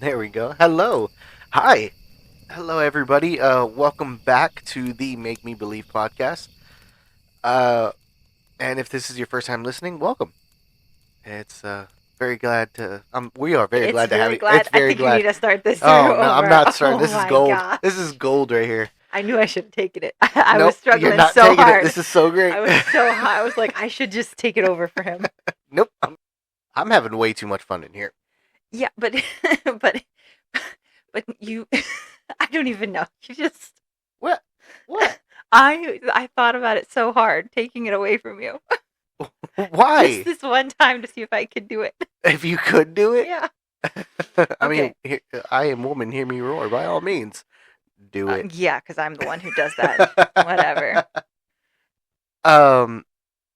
There we go. Hello. Hi. Hello, everybody. Welcome back to the Make Me Believe podcast. Uh, and if this is your first time listening, welcome. It's very glad to. We are very It's glad to have very you. It's glad. I very think you need glad. to start this Oh through no, I'm over. not starting. Oh This is my gold. This gosh. is gold right here. I knew I should have taken it. I was Nope, you're struggling not so taking it. hard. This is so great. I was so hot. I was like, I should just take it over for him. Nope. I'm having way too much fun in here. Yeah, but but but you I don't even know. You just What? What? I thought about it so hard taking it away from you. Just Why? this one time to see if I could do it. If you could do it, Yeah. I mean, Okay. I am woman. Hear me roar. By all means, do it. Yeah, cuz I'm the one who does that. Whatever. um.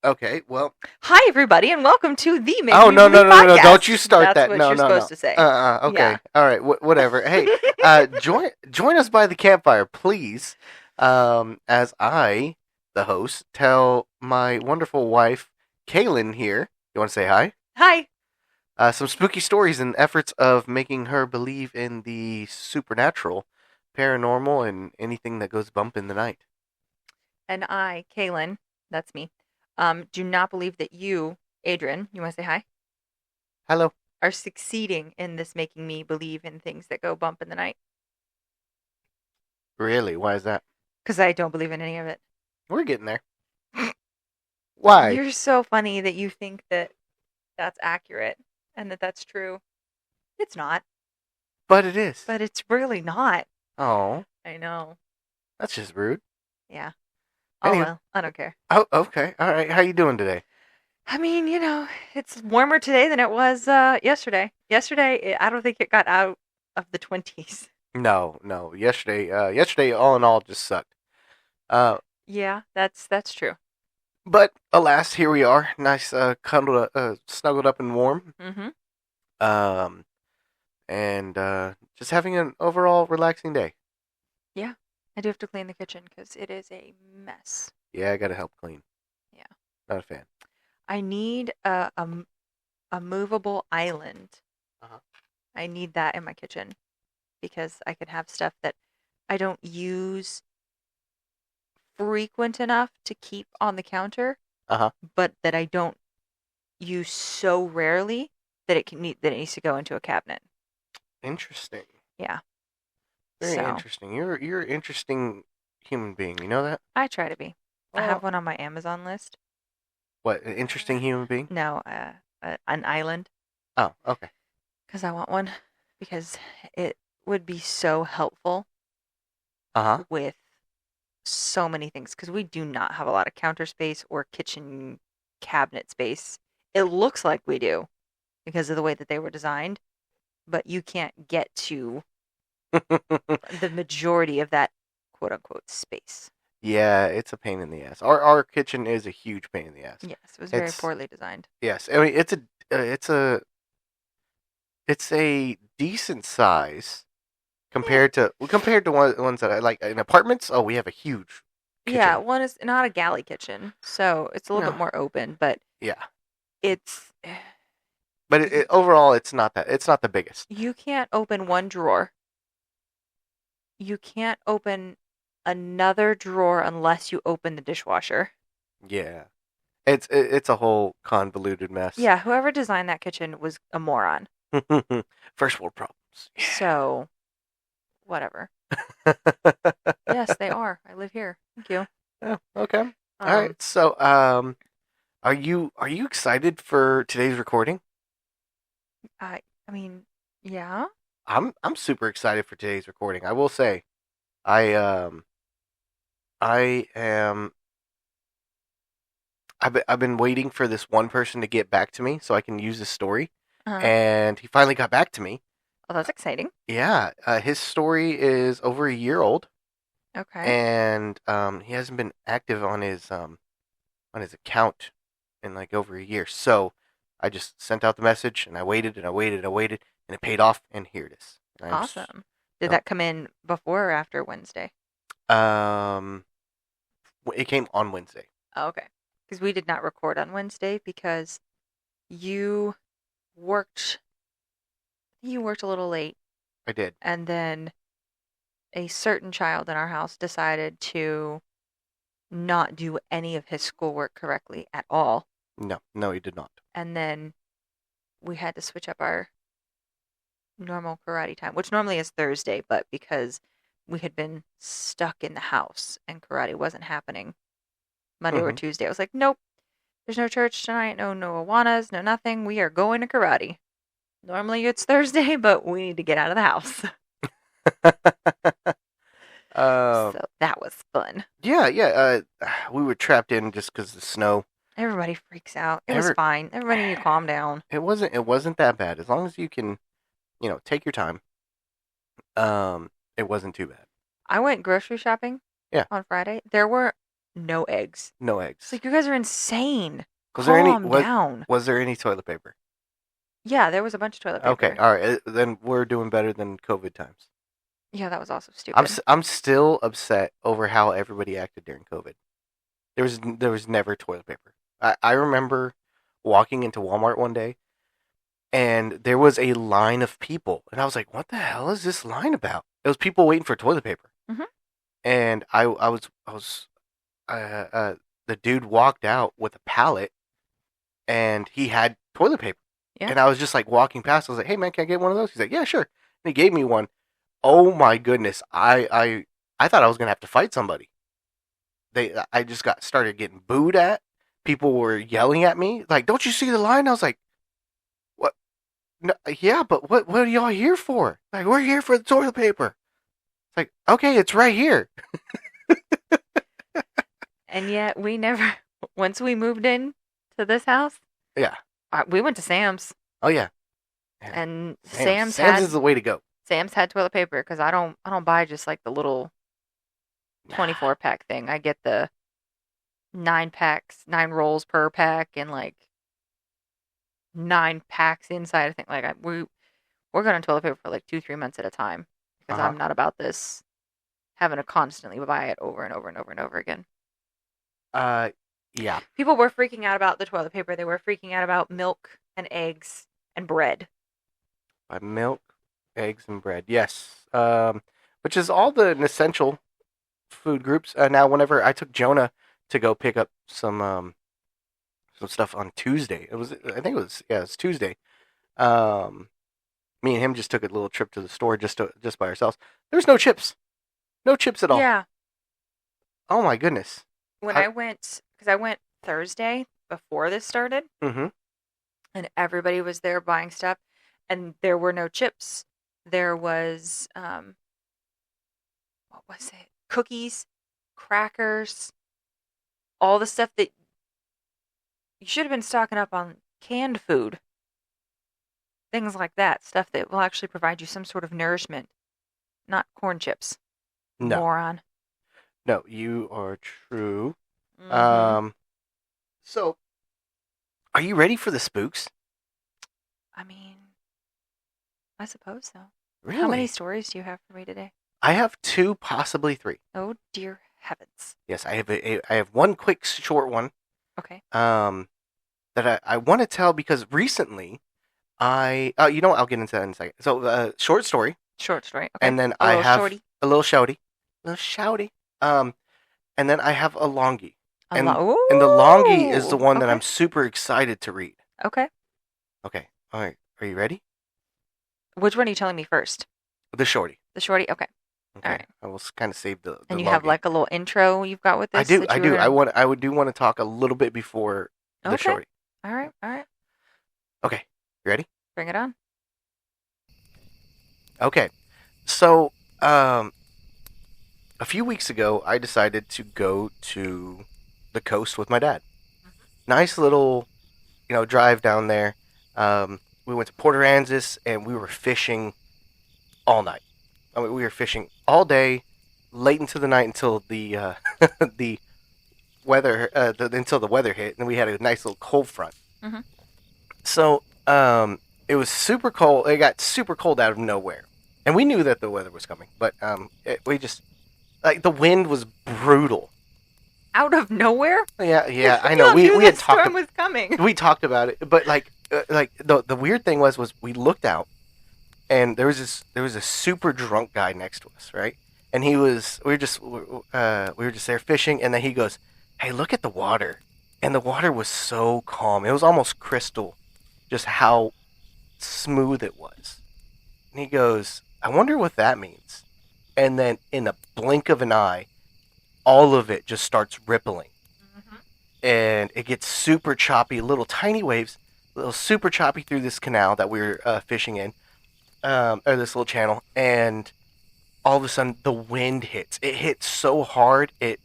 Okay. Well. Hi, everybody, and welcome to the Make Oh Me no no Believe no no! Don't you podcast. start That's that. what No you're no no. supposed to say. Okay. Yeah. All right. Whatever. Hey. Join us by the campfire, please. As I, the host, tell my wonderful wife, Kaylyn here. You want to say hi? Hi. Some spooky stories and efforts of making her believe in the supernatural, paranormal, and anything that goes bump in the night. And I, Kaylyn, that's me, do not believe that you, Adrian, you want to say hi, Hello. are succeeding in this making me believe in things that go bump in the night. Really? Why is that? Because I don't believe in any of it. We're getting there. Why? You're so funny that you think that that's accurate and that that's true. It's not, But it is. but it's really not. Oh, I know. that's just rude. Yeah. Oh, Anyway. well, I don't care. Oh, okay. All right. How you doing today? I mean, it's warmer today than it was yesterday. Yesterday, I don't think it got out of the 20s. No, no. Yesterday, all in all, just sucked. Uh, Yeah, that's true. but alas, here we are. Nice, cuddled, snuggled up and warm. Mm-hmm. Um, and just having an overall relaxing day. Yeah, I do have to clean the kitchen because it is a mess. Yeah, I gotta help clean. Yeah, Not a fan. I need a movable island. Uh-huh. I need that in my kitchen because I can have stuff that I don't use frequent enough to keep on the counter, Uh huh. but that I don't use so rarely that that it needs to go into a cabinet. Interesting. Yeah. Very So interesting. You're an interesting human being. You know that? I try to be. I Well, have one on my Amazon list. what? An interesting human being? No, an island Oh, okay. because I want one because it would be so helpful Uh huh. with so many things because we do not have a lot of counter space or kitchen cabinet space. It looks like we do because of the way that they were designed, but you can't get to the majority of that quote unquote space. Yeah, it's a pain in the ass. Our kitchen is a huge pain in the ass. Yes, it was very It's poorly designed. yes. I mean, it's a decent size Yeah. compared to ones that I like in apartments. Oh, we have a huge Yeah, kitchen. one is not a galley kitchen, so it's a little bit No. more open, but Yeah, it's but overall, it's not the biggest. you can't open one drawer. You can't open another drawer unless you open the dishwasher. Yeah, it's a whole convoluted mess. Yeah, whoever designed that kitchen was a moron. First world problems. So, whatever. Yeah. Yes, they are. I live here. Thank you. Oh, okay. All Um, right. So, are you excited for today's recording? I mean, yeah. I'm super excited for today's recording. I will say, I um I am I've been waiting for this one person to get back to me so I can use this story, Uh, and he finally got back to me. oh, that's exciting. Yeah, his story is over a year old, Okay. and he hasn't been active on his account in like over a year. So I just sent out the message, and I waited and I waited and I waited, and it paid off. And here it is. Awesome. Did Um, that come in before or after Wednesday? um, it came on Wednesday. Oh, okay. Because we did not record on Wednesday because you worked you worked a little late I did. And then a certain child in our house decided to not do any of his schoolwork correctly at all. No, no, he did not. And then we had to switch up our normal karate time, which normally is Thursday, but because we had been stuck in the house and karate wasn't happening Monday or Hmm. Tuesday, I was like, nope, there's no church tonight, no Awanas, no nothing. We are going to karate. Normally it's Thursday, but we need to get out of the house. uh, So that was fun. yeah, yeah. We were trapped in just because of the snow. Everybody freaks out. It was Ever, fine. Everybody need to calm down. it wasn't that bad as long as you can, take your time. It wasn't too bad. I went grocery shopping Yeah, on Friday. There were no eggs. no It's eggs. like, you guys are insane. Was there any Calm down. was there any toilet paper? Yeah, there was a bunch of toilet Okay, paper. all right. Then we're doing better than COVID times. Yeah, that was also I'm stupid. I'm still upset over how everybody acted during COVID. There was never toilet paper. I remember walking into Walmart one day and there was a line of people and I was like, "What the hell is this line about?" It was people waiting for toilet paper. Hmm. And I was uh, uh the dude walked out with a pallet and he had toilet paper. Yeah. And I was just like walking past. I was like, "Hey man, can I get one of those?" He's like, "Yeah, sure." And he gave me one. Oh my goodness, I thought I was gonna have to fight somebody. I just got started getting booed at. People were yelling at me like, "Don't you see the line?" I was like, "What? No, yeah, but what are y'all here for?" Like, "We're here for the toilet paper." It's like, "Okay, it's right here." And yet we never, once we moved in to this house, Yeah. we went to Sam's, Oh yeah. Yeah. and Sam's is the way to go. Sam's had toilet paper because I don't buy just like the little 24 pack thing. I get the 9 packs, 9 rolls per pack, and like 9 packs inside. I think like we're going on toilet paper for like 2-3 months at a time because Uh I'm not about this having to constantly buy it over and over and over and over again. huh. Yeah. People were freaking out about the toilet paper. They were freaking out about milk and eggs and bread. By milk, eggs, and bread. Yes. Which is all the essential food groups. Now, whenever I took Jonah to go pick up some stuff on Tuesday, I think it was Tuesday. Um, Me and him just took a little trip to the store just by ourselves. There's no chips, no chips at all. Yeah. Oh my goodness. When I, I went, because I went Thursday before this started, mm-hmm. and everybody was there buying stuff, and there were no chips. There was, what was it? Cookies, crackers, all the stuff that you should have been stocking up on canned food. Things like that. Stuff that will actually provide you some sort of nourishment, not corn chips. No, Moron. no, you are true. Mm-hmm. So are you ready for the spooks? I mean, I suppose so. Really? How many stories do you have for me today? I have two, possibly three. Oh, dear heavens. Yes, I have one quick short one. Okay. That I want to tell because recently what, I'll get into that in a second. So short story, Short story. Okay. and then A I little have shorty. a little shouty. And then I have a longie, and the longie is the one that I'm super excited to read. Okay. Okay, all right, are you ready? Which one are you telling me first? The shorty. The shorty? Okay. Okay, All right. I will kind of save the. And you longie. have like a little intro you've got with this? I do. that I you do. were I gonna- want. I would do want to talk a little bit before the Okay. shorty. All right. All right. Okay, you ready? Bring it on. Okay, so a few weeks ago, I decided to go to the coast with my dad. Nice little, drive down there. We went to Port Aransas and we were fishing all night. I mean, we were fishing all day, late into the night until the the weather until the weather hit, and we had a nice little cold front. Mhm. So it was super cold. It got super cold out of nowhere, and we knew that the weather was coming, but we just like the wind was brutal. Out of nowhere? Yeah, yeah, I You know. We knew had that talked. storm was coming. We talked about it, but like the weird thing was we looked out, and there was a super drunk guy next to us, right? And we were just there fishing, and then he goes, "Hey, look at the water," and the water was so calm. It was almost crystal, just how smooth it was. And he goes, "I wonder what that means." And then in a blink of an eye, all of it just starts rippling, Mm-hmm. and it gets super choppy, little tiny waves, little super choppy through this canal that we were fishing in, or this little channel, and all of a sudden the wind hits. It hit so hard it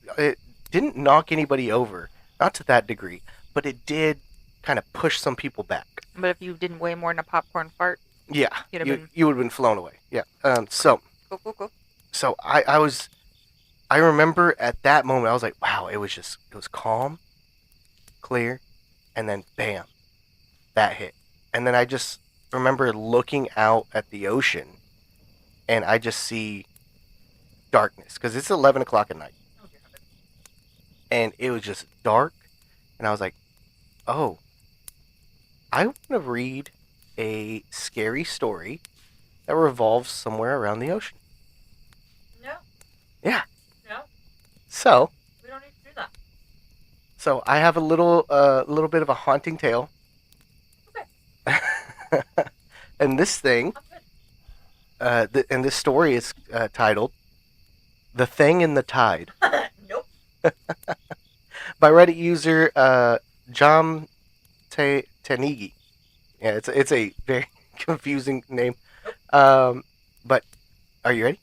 didn't knock anybody over, not to that degree, but it did kind of push some people back. But if you didn't weigh more than a popcorn fart, Yeah, you'd have you been you would have been flown away. Yeah. cool. Cool, cool, cool. So I remember at that moment I was like, wow, it was calm, clear, and then bam, that hit. And then I just remember looking out at the ocean, and I just see darkness because it's 11 o'clock at night, and it was just dark. And I was like, oh, I want to read a scary story that revolves somewhere around the ocean. No, Yeah. no, So, we don't need to do that. so I have a little bit of a haunting tale, Okay, and this thing, I'm good. and this story is titled "The Thing in the Tide" Nope. by Reddit user Jam Tanigi. Yeah, it's a very confusing name. But are you ready?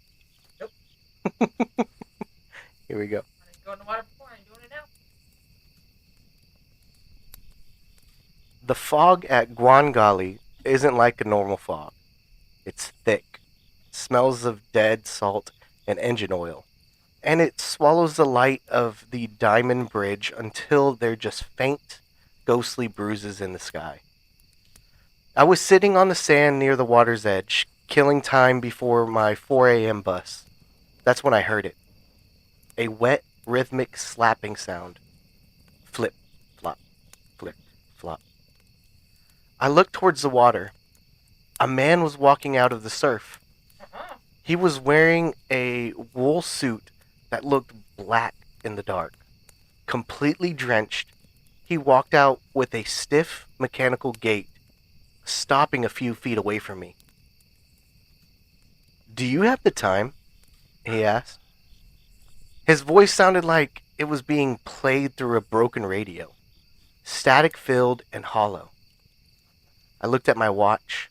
Nope. Here we go. I didn't go in the water before. I'm doing it now. The fog at Guangali isn't like a normal fog. It's thick, smells of dead salt and engine oil, and it swallows the light of the Diamond Bridge until they're just faint, ghostly bruises in the sky. I was sitting on the sand near the water's edge, killing time before my 4 a.m. bus. That's when I heard it. A wet, rhythmic slapping sound. Flip, flop, flip, flop. I looked towards the water. A man was walking out of the surf. Uh-huh. He was wearing a wool suit that looked black in the dark. Completely drenched, he walked out with a stiff, mechanical gait, stopping a few feet away from me. "Do you have the time?" he asked. His voice sounded like it was being played through a broken radio, static filled and hollow. I looked at my watch.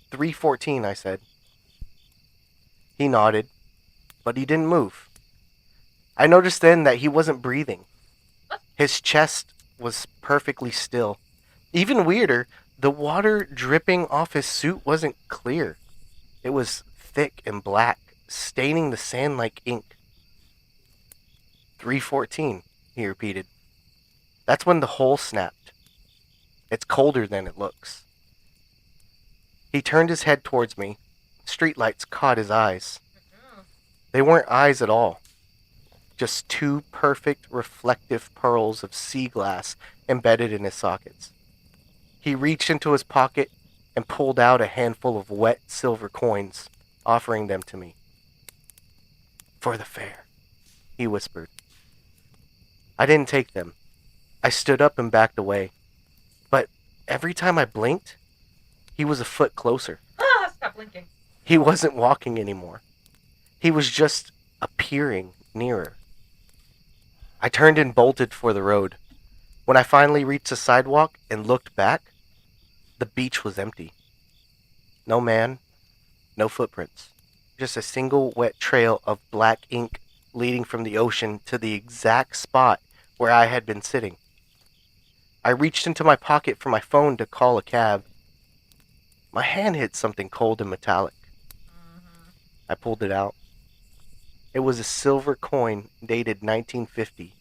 3:14, I said. He nodded, but he didn't move. I noticed then that he wasn't breathing. His chest was perfectly still. Even weirder, the water dripping off his suit wasn't clear. It was thick and black, staining the sand like ink. 3:14, he repeated. That's when the hole snapped. It's colder than it looks. He turned his head towards me. Streetlights caught his eyes. Mm-hmm. They weren't eyes at all. Just two perfect reflective pearls of sea glass embedded in his sockets. He reached into his pocket and pulled out a handful of wet silver coins, offering them to me. "For the fare," he whispered. I didn't take them. I stood up and backed away. But every time I blinked, he was a foot closer. Ah, stop blinking. He wasn't walking anymore. He was just appearing nearer. I turned and bolted for the road. When I finally reached the sidewalk and looked back, the beach was empty. No man, no footprints. Just a single wet trail of black ink leading from the ocean to the exact spot where I had been sitting. I reached into my pocket for my phone to call a cab. My hand hit something cold and metallic. Mm-hmm. I pulled it out. It was a silver coin dated 1950,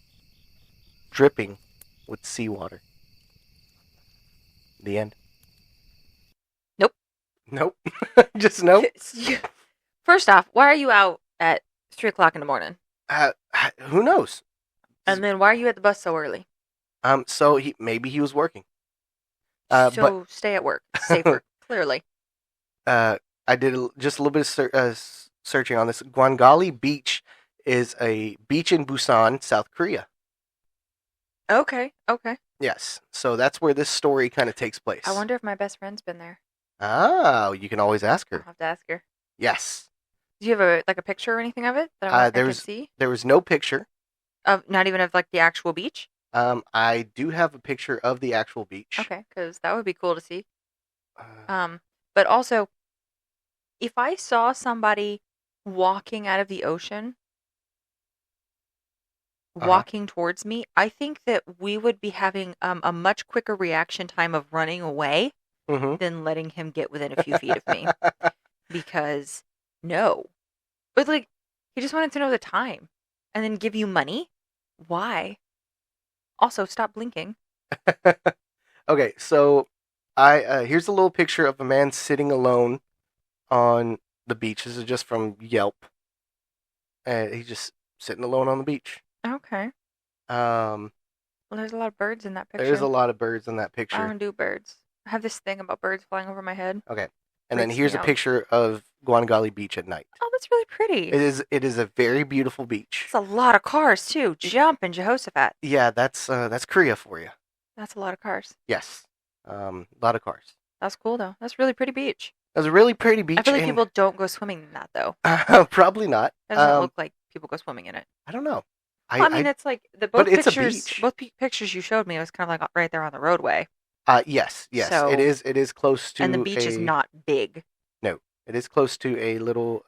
dripping with seawater. The end. Nope. Nope. Just nope. First off, why are you out at 3 o'clock in the morning? Who knows? And then why are you at the bus so early? So maybe he was working. So stay at work. Safe work, clearly. uh, I did just a little bit of searching on this. Gwangali Beach is a beach in Busan, South Korea. Okay, okay. Yes, so that's where this story kind of takes I place. wonder if my best friend's been there. Oh, you can always ask I'll her. have to ask her. Yes. Do you have a like a picture or anything of it that I could see? There was no picture. Of not even of like the actual beach? I do have a picture of the actual beach. Okay, because that would be cool to see. Uh, Um, but also, if I saw somebody walking out of the ocean, huh. walking towards me, I think that we would be having a much quicker reaction time of running away Mm-hmm. than letting him get within a few feet of me. Because no. But like, he just wanted to know the time and then give you money? Why? Also, stop blinking. Okay, so I here's a little picture of a man sitting alone on the beach. This is just from Yelp, and he's just sitting alone on the beach. Okay. Um, Well, there's a lot of birds in that there's a picture. lot of birds in that I picture. don't do birds. I have this thing about birds flying over my head. Okay, and then Freaks me here's a out. picture of Guangali Beach at night. Oh, that's really pretty. It is a very beautiful beach. It's a lot of cars too. Jumping Jehoshaphat. Yeah, that's Korea for you. That's a lot of cars. Yes, a lot of cars. That's cool though. That's a really pretty beach. It was a really pretty I beach, feel like and people don't go swimming in that though. probably not. It doesn't look like people go swimming in it. I don't know. Well, I mean, it's like the But both it's a pictures. beach. Both pictures you showed me, it was kind of like right there on the roadway. Yes, yes, it So, is. It is close and the to beach is a not big. no. It is close to a little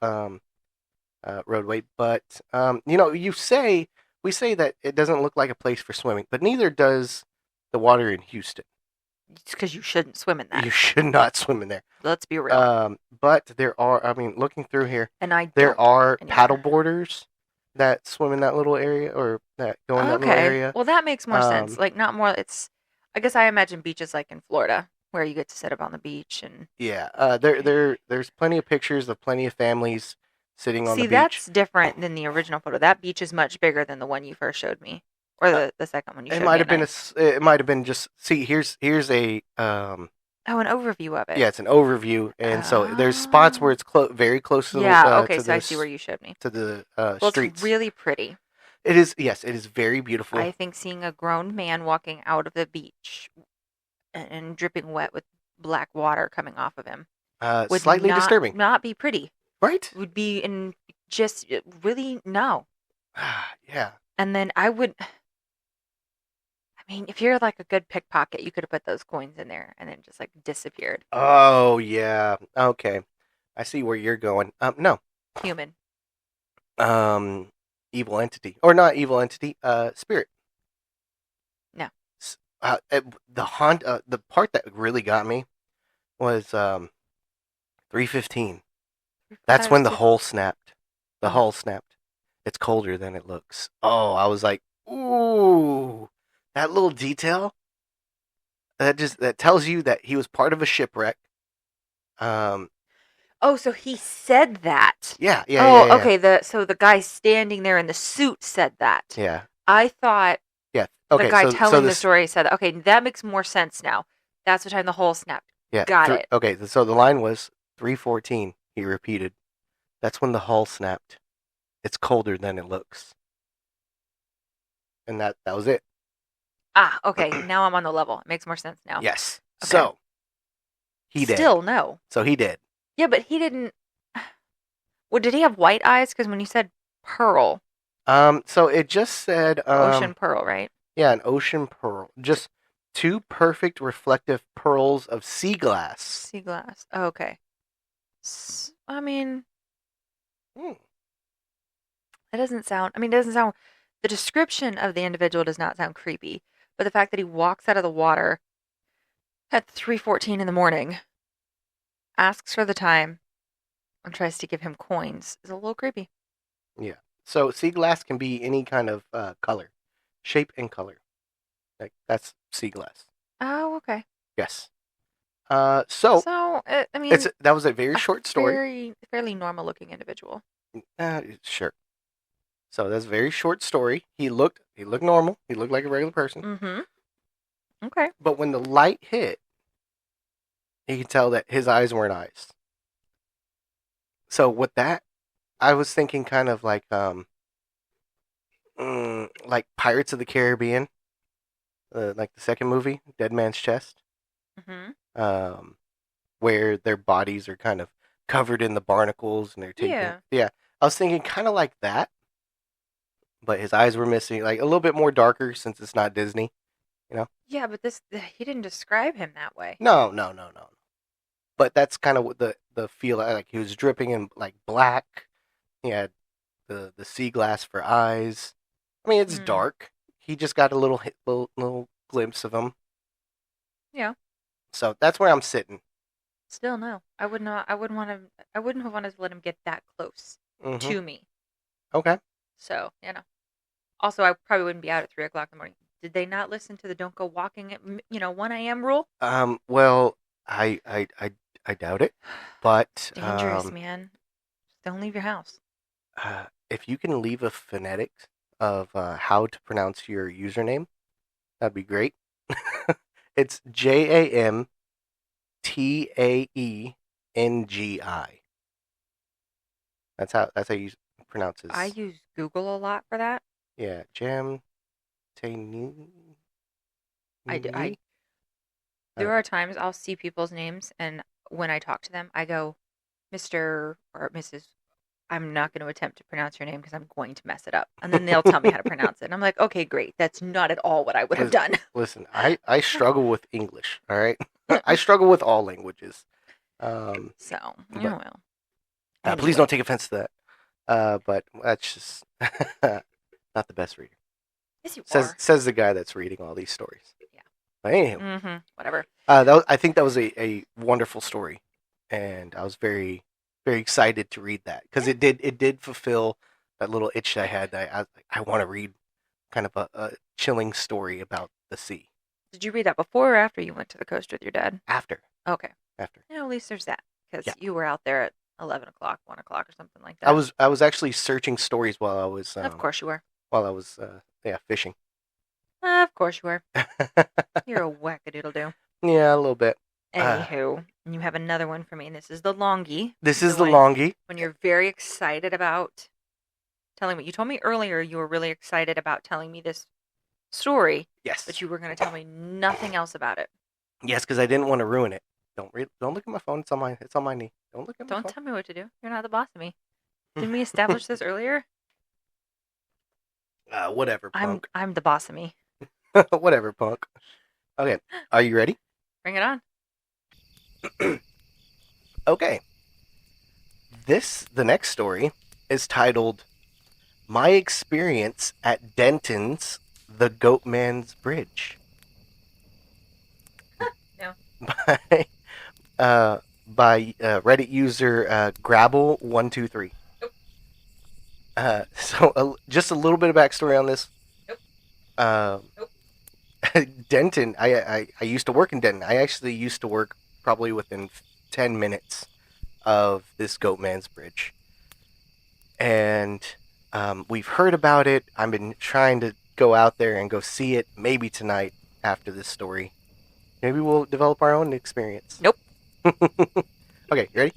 roadway, but you know, we say that it doesn't look like a place for swimming, but neither does the water in Houston. It's because you shouldn't swim in that. You should not swim in there. Let's be real. But there are. I mean, looking through here, And I there don't are anymore. paddle boarders that swim in that little area, or that go in that little area. Well, that makes more sense. Like not more. It's. I guess I imagine beaches like in Florida where you get to sit up on the beach and. Yeah. There's plenty of pictures of plenty of families sitting on the See, beach. that's different than the original photo. That beach is much bigger than the one you first showed me, or the second one you showed me. It might have been just see here's a Oh, an overview of it. yeah, it's an overview, and so there's spots where it's very close to the Yeah, okay, to so I see where you showed me. to the Well, streets. it's really pretty. It is, yes, it is very beautiful. I think seeing a grown man walking out of the beach and dripping wet with black water coming off of him would Slightly disturbing, not be pretty. right? Would be in just really no. Yeah. And then I would. I mean, if you're like a good pickpocket, you could have put those coins in there and then just like disappeared. Oh yeah. Okay. I see where you're going. No. Human. Evil entity or not evil entity? Spirit. No. The part that really got me was 3:15. That's when the hole snapped. The hull snapped. It's colder than it looks. Oh, I was like, ooh, that little detail. That tells you that he was part of a shipwreck. Oh, so he said that. Yeah. Oh, yeah. okay. So the guy standing there in the suit said that. Yeah. I thought Yeah. Okay. the guy telling the story said that. Okay, that makes more sense now. That's the time the hole snapped. Yeah. Got it. Okay. So the line was 3:14. He repeated. That's when the hull snapped. It's colder than it looks. And that was it. Ah, okay. Now I'm on the level. It makes more sense now. Yes. Okay. So he did. Still no. So he did. Yeah, but he didn't. Well, did he have white eyes? Because when you said pearl, So it just said ocean pearl, right? Yeah, an ocean pearl. Just two perfect reflective pearls of sea glass. Sea glass. Oh, okay. I mean, it doesn't sound. I mean, it doesn't sound. The description of the individual does not sound creepy, but the fact that he walks out of the water at 3:14 in the morning, asks for the time, and tries to give him coins is a little creepy. Yeah. So sea glass can be any kind of color, shape, and color. Like that's sea glass. Oh, okay. Yes. So I mean, that was a very short story. Fairly normal looking individual. Sure. So that's a very short story. He looked normal. He looked like a regular person. Mm-hmm. Okay. But when the light hit, you could tell that his eyes weren't eyes. So with that, I was thinking kind of like Pirates of the Caribbean, like the second movie, Dead Man's Chest, Hmm. um, where their bodies are kind of covered in the barnacles and they're taking. Yeah. Yeah, I was thinking kind of like that, but his eyes were missing, like a little bit more darker since it's not Disney. You know? Yeah, but this he didn't describe him that way. No, no, no, no. But that's kind of what the feel like. He was dripping in like black. He had the sea glass for eyes. I mean, it's Mm. dark. He just got a little glimpse of him. Yeah. So that's where I'm sitting. Still no. I would not. I wouldn't want to. I wouldn't have wanted to let him get that close Mm-hmm. to me. Okay. So Also, I probably wouldn't be out at 3 o'clock in the morning. Did they not listen to the "Don't go walking at 1 a.m." rule? Well, I doubt it, but Dangerous, man. Just don't leave your house. if you can leave a phonetic of how to pronounce your username, that'd be great. It's JAMTAENGI. That's how you pronounce I his. use Google a lot for that. Yeah, Jam Taini. I do. There are times I'll see people's names, and when I talk to them, I go, Mr. or Mrs. I'm not going to attempt to pronounce your name because I'm going to mess it up. And then they'll tell me how to pronounce it. And I'm like, okay, great. That's not at all what I would have done. Listen, I struggle with English. All right, I struggle with all languages. Um, So, but well. please don't Anyway. take offense to that. But that's just not the best reader. Yes, you Says are. says the guy that's reading all these stories. Yeah. But anywho, Whatever. I think that was a wonderful story, and I was very very excited to read that because Yeah. it did fulfill that little itch I had. That I want to read kind of a chilling story about the sea. Did you read that before or after you went to the coast with your dad? After Okay. after, At least there's that. yeah, Because you were out there at 11 o'clock, 1 o'clock, or something like I that. was I was actually searching stories Of course you were. while I was yeah, fishing. Of course you were. You're a wackadoodle-doo. Yeah, a little bit. Uh, Anywho, you have another one for me. This is the longie. this is The the one longie. when you're very excited about telling me. You told me earlier you were really excited about telling me this story, but Yes, you were going to tell me nothing else about it. yes, because I didn't want to ruin it. Don't look at my phone. It's on my knee. Don't look at my Don't phone. tell me what to do. You're not the boss of me. Didn't we establish this earlier? Whatever, punk. I'm the boss of me. Whatever, punk. Okay, are you ready? Bring it on. Okay. The next story is titled "My Experience at Denton's The Goatman's Bridge" No. by Reddit user Grabble123. Nope. Just a little bit of backstory on this. Nope. Uh, Nope. Denton, I used to work in Denton. I actually used to work probably within 10 minutes of this Goatman's Bridge. And we've heard about it. I've been trying to go out there and go see it maybe tonight after this story. Maybe we'll develop our own experience. Nope. Okay, you ready?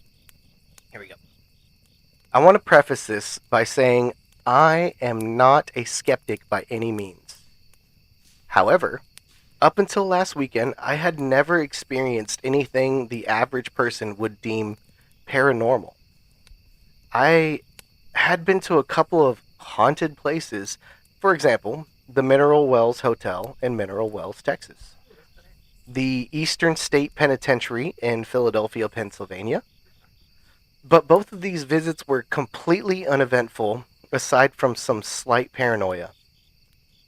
Here we go. I want to preface this by saying I am not a skeptic by any means. However, up until last weekend, I had never experienced anything the average person would deem paranormal. I had been to a couple of haunted places, for example, the Mineral Wells Hotel in Mineral Wells, Texas, the Eastern State Penitentiary in Philadelphia, Pennsylvania. But both of these visits were completely uneventful, aside from some slight paranoia.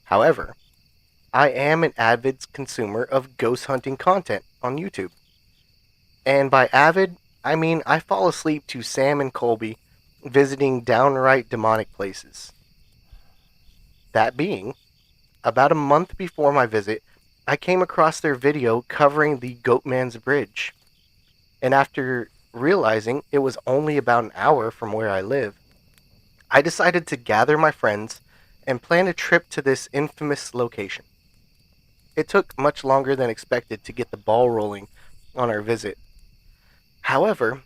However, I am an avid consumer of ghost hunting content on YouTube. And by avid, I mean I fall asleep to Sam and Colby visiting downright demonic places. That being, about a month before my visit, I came across their video covering the Goatman's Bridge. And after realizing it was only about an hour from where I live, I decided to gather my friends and plan a trip to this infamous location. It took much longer than expected to get the ball rolling on our visit. However,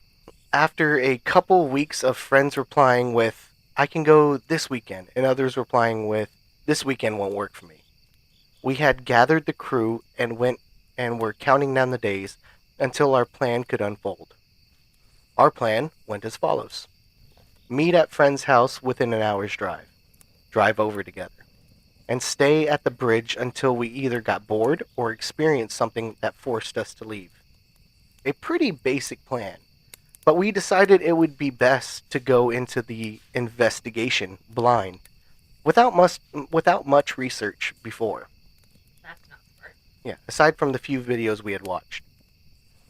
After a couple weeks of friends replying with, I can go this weekend, and others replying with, this weekend won't work for me, we had gathered the crew and went and were counting down the days until our plan could unfold. Our plan went as follows: meet at friend's house within an hour's drive, drive over together, and stay at the bridge until we either got bored or experienced something that forced us to leave. A pretty basic plan, but we decided it would be best to go into the investigation blind, without much research before. That's not smart. Yeah, aside from the few videos we had watched.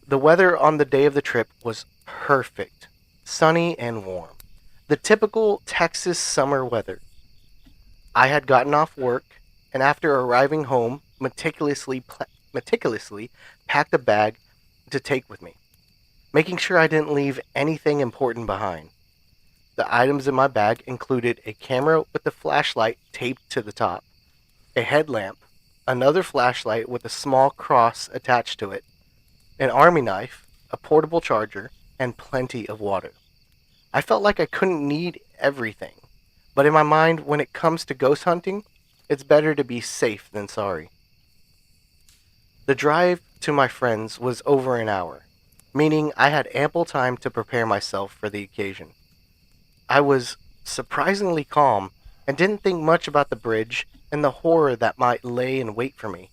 The weather on the day of the trip was perfect, sunny and warm. The typical Texas summer weather. I had gotten off work, and after arriving home, meticulously packed a bag to take with me, making sure I didn't leave anything important behind. The items in my bag included a camera with the flashlight taped to the top, a headlamp, another flashlight with a small cross attached to it, an army knife, a portable charger, and plenty of water. I felt like I couldn't need everything, but in my mind, when it comes to ghost hunting, it's better to be safe than sorry. The drive to my friends was over an hour, meaning I had ample time to prepare myself for the occasion. I was surprisingly calm and didn't think much about the bridge and the horror that might lay in wait for me.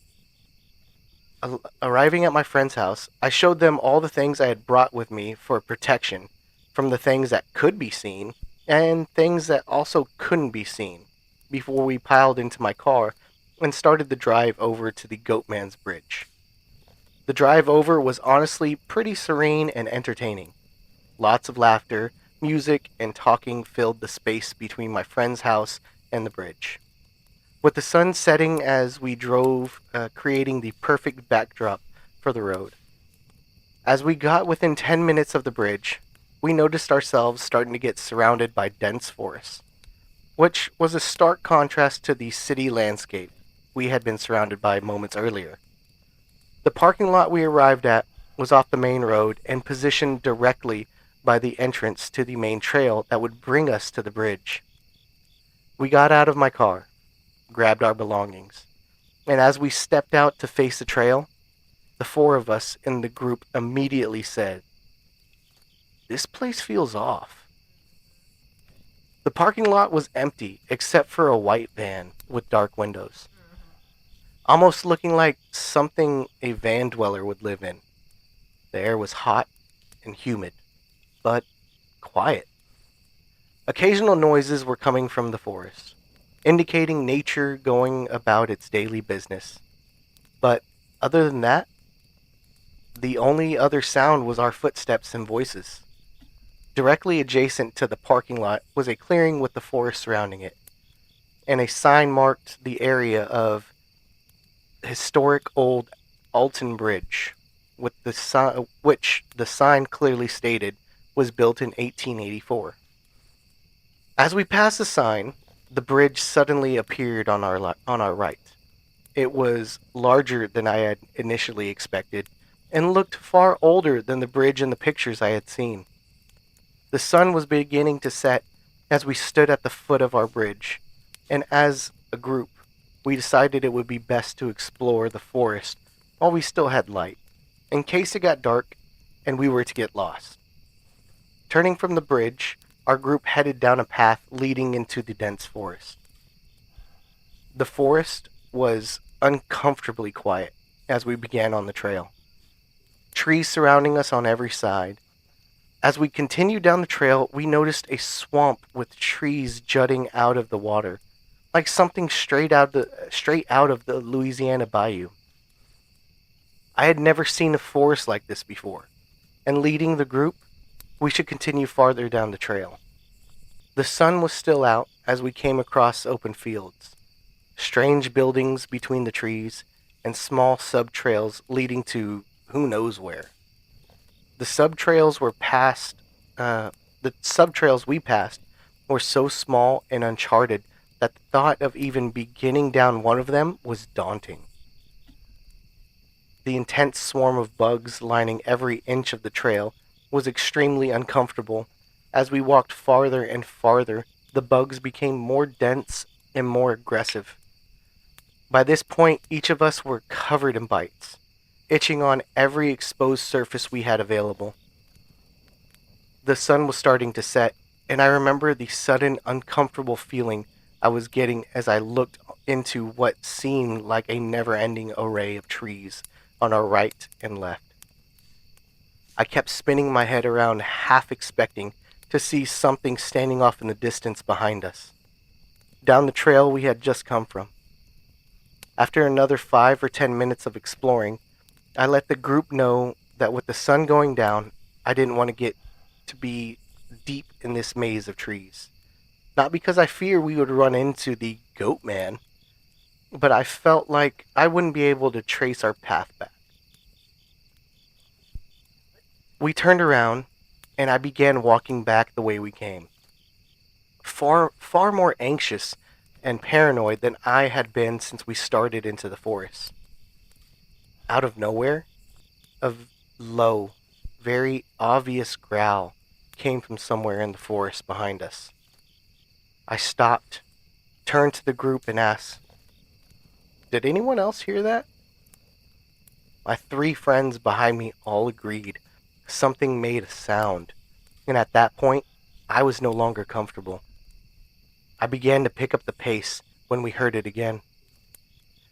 Arriving at my friend's house, I showed them all the things I had brought with me for protection, from the things that could be seen and things that also couldn't be seen, before we piled into my car and started the drive over to the Goatman's Bridge. The drive over was honestly pretty serene and entertaining. Lots of laughter, music, and talking filled the space between my friend's house and the bridge, with the sun setting as we drove, creating the perfect backdrop for the road. As we got within 10 minutes of the bridge, we noticed ourselves starting to get surrounded by dense forests, which was a stark contrast to the city landscape we had been surrounded by moments earlier. The parking lot we arrived at was off the main road and positioned directly by the entrance to the main trail that would bring us to the bridge. We got out of my car, grabbed our belongings, and as we stepped out to face the trail, the four of us in the group immediately said, "This place feels off." The parking lot was empty except for a white van with dark windows, almost looking like something a van dweller would live in. The air was hot and humid, but quiet. Occasional noises were coming from the forest, indicating nature going about its daily business. But other than that, the only other sound was our footsteps and voices. Directly adjacent to the parking lot was a clearing with the forest surrounding it, and a sign marked the area of historic old Alton Bridge, which the sign clearly stated was built in 1884. As we passed the sign, the bridge suddenly appeared on our right. It was larger than I had initially expected and looked far older than the bridge in the pictures I had seen. The sun was beginning to set as we stood at the foot of our bridge, and as a group, we decided it would be best to explore the forest while we still had light, in case it got dark and we were to get lost. Turning from the bridge, our group headed down a path leading into the dense forest. The forest was uncomfortably quiet as we began on the trail, trees surrounding us on every side. As we continued down the trail, we noticed a swamp with trees jutting out of the water, like something straight out of the Louisiana bayou. I had never seen a forest like this before, and leading the group, we should continue farther down the trail. The sun was still out as we came across open fields, strange buildings between the trees, and small sub-trails leading to who knows where. The sub-trails were passed, the sub-trails we passed were so small and uncharted that the thought of even beginning down one of them was daunting. The intense swarm of bugs lining every inch of the trail was extremely uncomfortable. As we walked farther and farther, the bugs became more dense and more aggressive. By this point, each of us were covered in bites, itching on every exposed surface we had available. The sun was starting to set, and I remember the sudden uncomfortable feeling I was getting as I looked into what seemed like a never ending array of trees on our right and left. I kept spinning my head around, half expecting to see something standing off in the distance behind us, down the trail we had just come from. After another 5 or 10 minutes of exploring, I let the group know that with the sun going down, I didn't want to get to be deep in this maze of trees. Not because I fear we would run into the Goatman, but I felt like I wouldn't be able to trace our path back. We turned around, and I began walking back the way we came, far more anxious and paranoid than I had been since we started into the forest. Out of nowhere, a low, very obvious growl came from somewhere in the forest behind us. I stopped, turned to the group, and asked, "Did anyone else hear that?" My three friends behind me all agreed. Something made a sound, and at that point, I was no longer comfortable. I began to pick up the pace when we heard it again.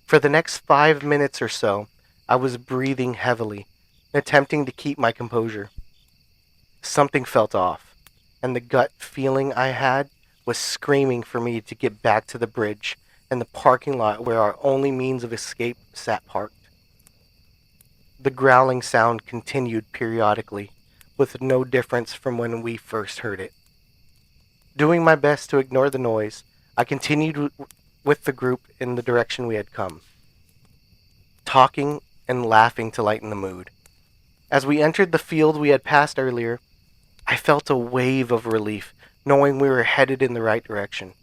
For the next 5 minutes or so, I was breathing heavily, attempting to keep my composure. Something felt off, and the gut feeling I had was screaming for me to get back to the bridge and the parking lot where our only means of escape sat parked. The growling sound continued periodically, with no difference from when we first heard it. Doing my best to ignore the noise, I continued with the group in the direction we had come, talking and laughing to lighten the mood. As we entered the field we had passed earlier, I felt a wave of relief, knowing we were headed in the right direction.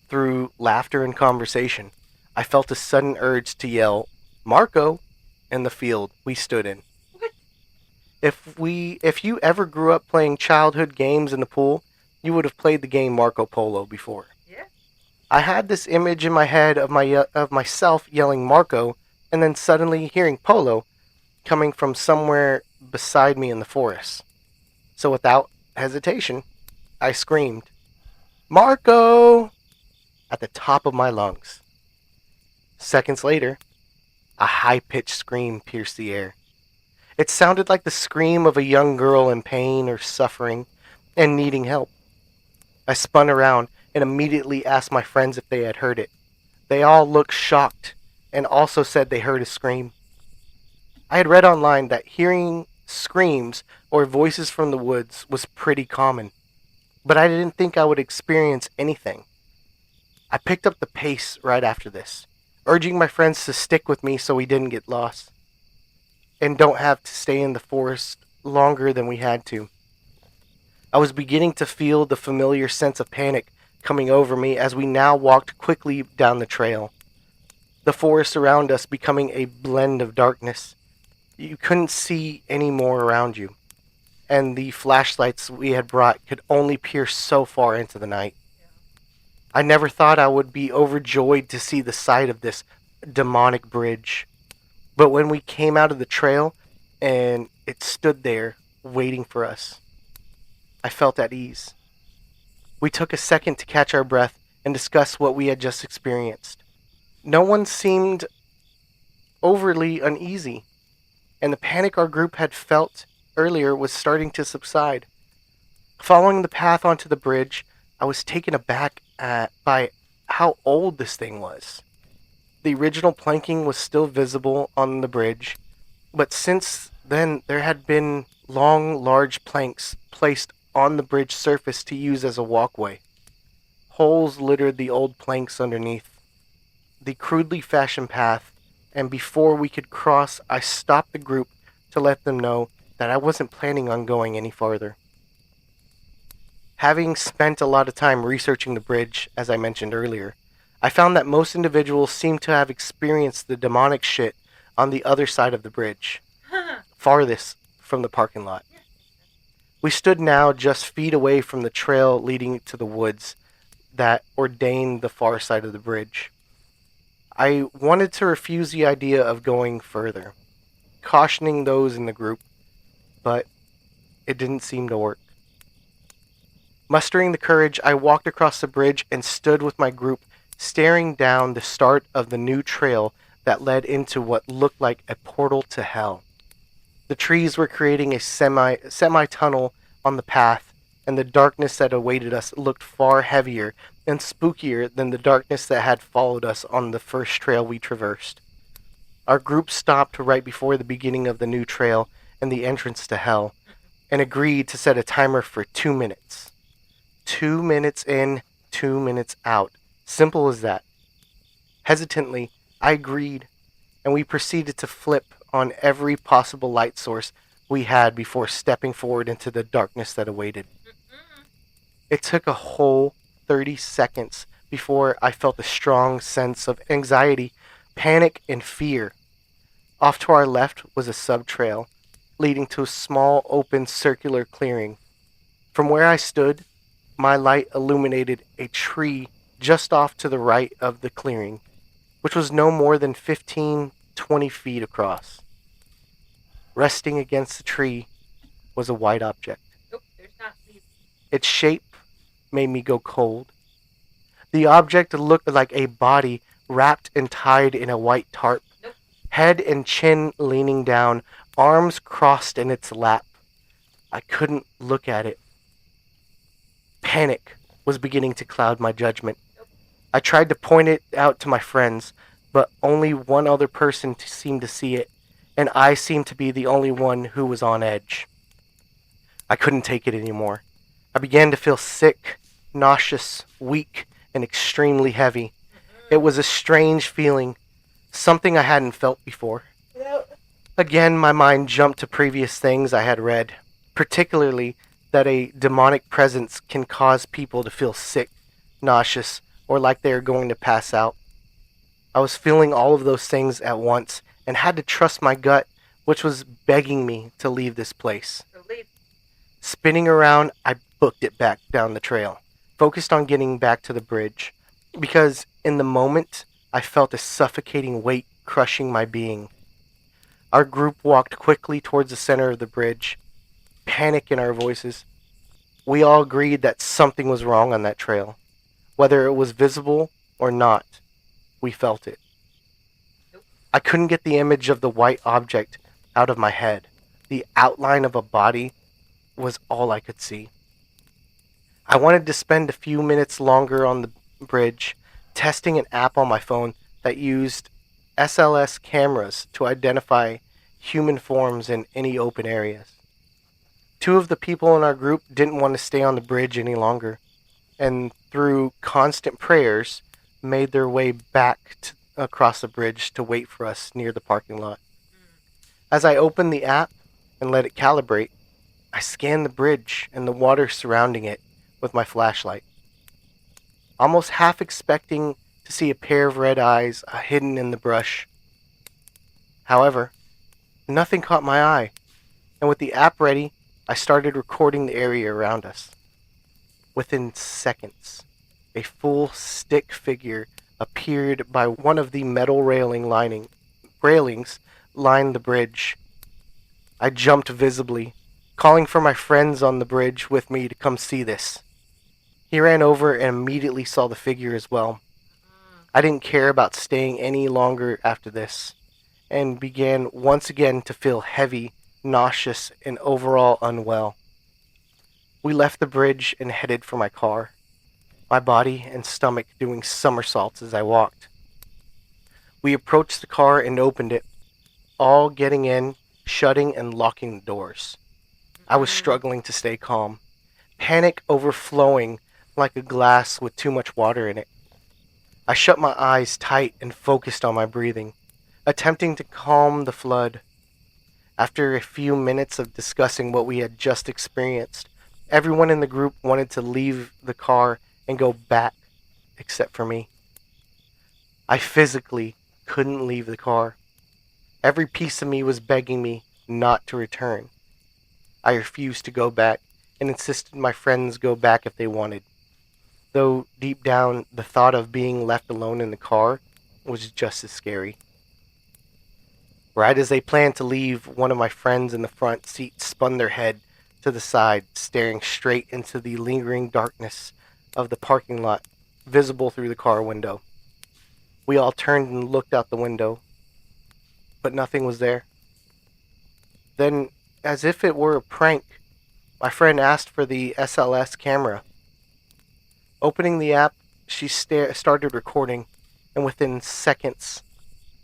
Through laughter and conversation, I felt a sudden urge to yell, "Marco!" in the field we stood in. If you ever grew up playing childhood games in the pool, you would have played the game Marco Polo before. Yeah. I had this image in my head of myself yelling Marco, and then suddenly hearing Polo coming from somewhere beside me in the forest. So without hesitation, I screamed, "Marco!" at the top of my lungs. Seconds later, a high-pitched scream pierced the air. It sounded like the scream of a young girl in pain or suffering and needing help. I spun around and immediately asked my friends if they had heard it. They all looked shocked and also said they heard a scream. I had read online that hearing screams or voices from the woods was pretty common, but I didn't think I would experience anything. I picked up the pace right after this, urging my friends to stick with me so we didn't get lost and don't have to stay in the forest longer than we had to. I was beginning to feel the familiar sense of panic coming over me as we now walked quickly down the trail, the forest around us becoming a blend of darkness. You couldn't see any more around you, and the flashlights we had brought could only pierce so far into the night. I never thought I would be overjoyed to see the sight of this demonic bridge. But when we came out of the trail and it stood there waiting for us, I felt at ease. We took a second to catch our breath and discuss what we had just experienced. No one seemed overly uneasy, and the panic our group had felt earlier was starting to subside. Following the path onto the bridge, I was taken aback by how old this thing was. The original planking was still visible on the bridge, but since then there had been long, large planks placed on the bridge surface to use as a walkway. Holes littered the old planks underneath the crudely fashioned path, and before we could cross, I stopped the group to let them know that I wasn't planning on going any farther. Having spent a lot of time researching the bridge, as I mentioned earlier, I found that most individuals seem to have experienced the demonic shit on the other side of the bridge, from the parking lot. We stood now just feet away from the trail leading to the woods that ordained the far side of the bridge. I wanted to refuse the idea of going further, cautioning those in the group, but it didn't seem to work. Mustering the courage, I walked across the bridge and stood with my group, staring down the start of the new trail that led into what looked like a portal to hell. The trees were creating a semi tunnel on the path, and the darkness that awaited us looked far heavier and spookier than the darkness that had followed us on the first trail we traversed. Our group stopped right before the beginning of the new trail and the entrance to hell, and agreed to set a timer for 2 minutes. 2 minutes in, 2 minutes out. Simple as that. Hesitantly, I agreed, and we proceeded to flip on every possible light source we had before stepping forward into the darkness that awaited. It took a whole 30 seconds before I felt a strong sense of anxiety, panic, and fear. Off to our left was a sub-trail, leading to a small, open, circular clearing. From where I stood, my light illuminated a tree just off to the right of the clearing, which was no more than 15-20 feet across. Resting against the tree was a white object. Its shape made me go cold. The object looked like a body wrapped and tied in a white tarp, head and chin leaning down, arms crossed in its lap. I couldn't look at it. Panic was beginning to cloud my judgment. I tried to point it out to my friends, but only one other person seemed to see it, and I seemed to be the only one who was on edge. I couldn't take it anymore. I began to feel sick, nauseous, weak, and extremely heavy. It was a strange feeling, something I hadn't felt before. Again, my mind jumped to previous things I had read, particularly that a demonic presence can cause people to feel sick, nauseous, or like they are going to pass out. I was feeling all of those things at once and had to trust my gut, which was begging me to leave this place. Spinning around, I booked it back down the trail, focused on getting back to the bridge, because in the moment, I felt a suffocating weight crushing my being. Our group walked quickly towards the center of the bridge, panic in our voices. We all agreed that something was wrong on that trail. Whether it was visible or not, we felt it. I couldn't get the image of the white object out of my head. The outline of a body was all I could see. I wanted to spend a few minutes longer on the bridge, testing an app on my phone that used SLS cameras to identify human forms in any open areas. Two of the people in our group didn't want to stay on the bridge any longer, and through constant prayers, made their way back across the bridge to wait for us near the parking lot. As I opened the app and let it calibrate, I scanned the bridge and the water surrounding it with my flashlight, almost half expecting to see a pair of red eyes hidden in the brush. However, nothing caught my eye, and with the app ready, I started recording the area around us. Within seconds, a full stick figure appeared by one of the metal railings lined the bridge. I jumped visibly, calling for my friends on the bridge with me to come see this. He ran over and immediately saw the figure as well. I didn't care about staying any longer after this, and began once again to feel heavy, nauseous, and overall unwell. We left the bridge and headed for my car, my body and stomach doing somersaults as I walked. We approached the car and opened it, all getting in, shutting and locking the doors. I was struggling to stay calm, panic overflowing like a glass with too much water in it. I shut my eyes tight and focused on my breathing, attempting to calm the flood. After a few minutes of discussing what we had just experienced, everyone in the group wanted to leave the car and go back, except for me. I physically couldn't leave the car. Every piece of me was begging me not to return, I refused to go back and insisted my friends go back if they wanted, though deep down the thought of being left alone in the car was just as scary. Right as they planned to leave, one of my friends in the front seat spun their head to the side, staring straight into the lingering darkness of the parking lot, visible through the car window. We all turned and looked out the window, but nothing was there. Then, as if it were a prank, my friend asked for the SLS camera. Opening the app, she started recording, and within seconds,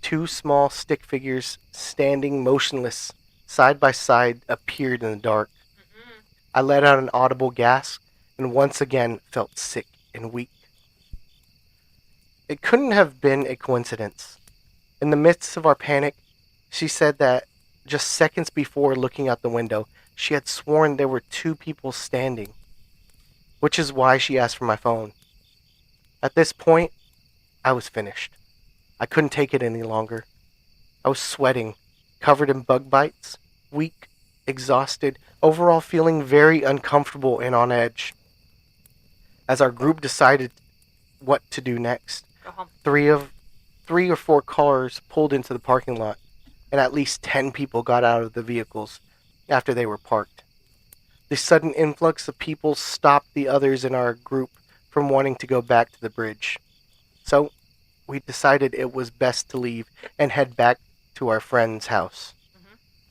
two small stick figures standing motionless side by side appeared in the dark. I let out an audible gasp and once again felt sick and weak. It couldn't have been a coincidence. In the midst of our panic, she said that just seconds before looking out the window, she had sworn there were two people standing, which is why she asked for my phone. At this point, I was finished. I couldn't take it any longer. I was sweating, covered in bug bites, weak, exhausted, overall feeling very uncomfortable and on edge. As our group decided what to do next, Go home. three or four cars pulled into the parking lot, and at least 10 people got out of the vehicles after they were parked. The sudden influx of people stopped the others in our group from wanting to go back to the bridge. So we decided it was best to leave and head back to our friend's house.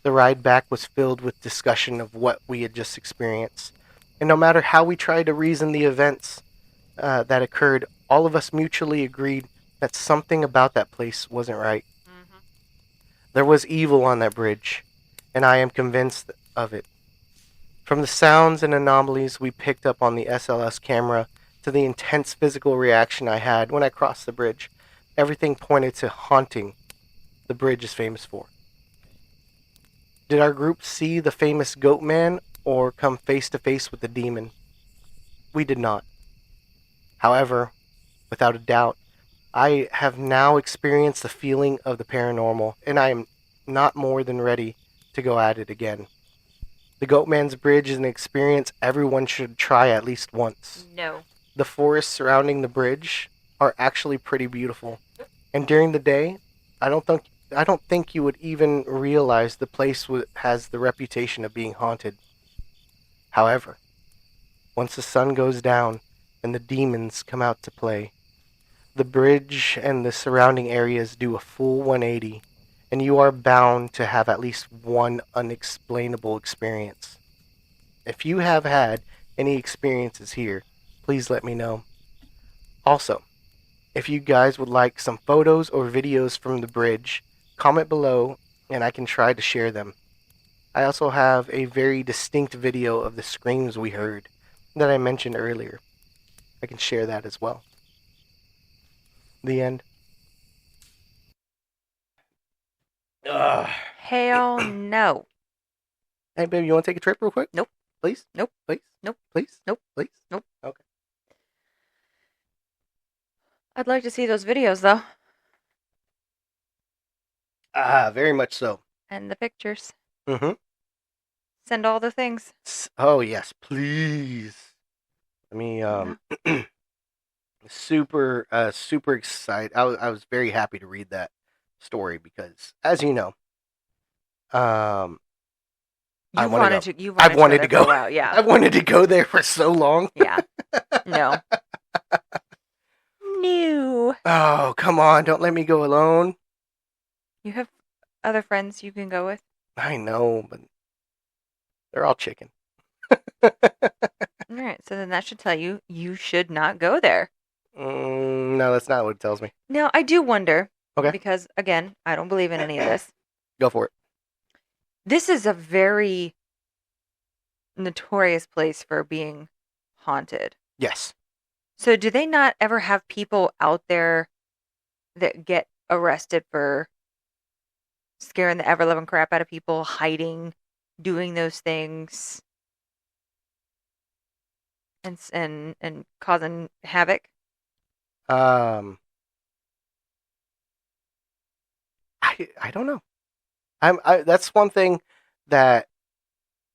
The ride back was filled with discussion of what we had just experienced. And no matter how we tried to reason the events that occurred, all of us mutually agreed that something about that place wasn't right. There was evil on that bridge, and I am convinced of it. From the sounds and anomalies we picked up on the SLS camera to the intense physical reaction I had when I crossed the bridge, everything pointed to haunting the bridge is famous for. Did our group see the famous Goatman or come face to face with the demon? We did not. However, without a doubt, I have now experienced the feeling of the paranormal, and I am not more than ready to go at it again. The Goatman's Bridge is an experience everyone should try at least once. No. The forests surrounding the bridge are actually pretty beautiful, and during the day, I don't think you would even realize the place has the reputation of being haunted. However, once the sun goes down and the demons come out to play, the bridge and the surrounding areas do a full 180, and you are bound to have at least one unexplainable experience. If you have had any experiences here, please let me know. Also, if you guys would like some photos or videos from the bridge, comment below and I can try to share them. I also have a very distinct video of the screams we heard that I mentioned earlier. I can share that as well. The end. Ugh. Hell no. Hey, baby, you want to take a trip real quick? Nope. Please? Nope. Please? Nope. Please? Nope. Please? Nope. Okay. I'd like to see those videos though. Very much so. And the pictures. Mm-hmm. Send all the things. Oh, yes, please. Let me, super excited. I was very happy to read that story because, as you know, I wanted to. I've wanted to go. For a while, yeah. I wanted to go there for so long. Yeah. No. No. Oh, come on! Don't let me go alone. You have other friends you can go with. I know, but they're all chicken. All right, so then that should tell you you should not go there. No, that's not what it tells me. Now, I do wonder. Okay. Because, again, I don't believe in any of this. Go for it. This is a very notorious place for being haunted. Yes. So do they not ever have people out there that get arrested for scaring the ever-loving crap out of people, hiding, doing those things, and causing havoc? I don't know. That's one thing that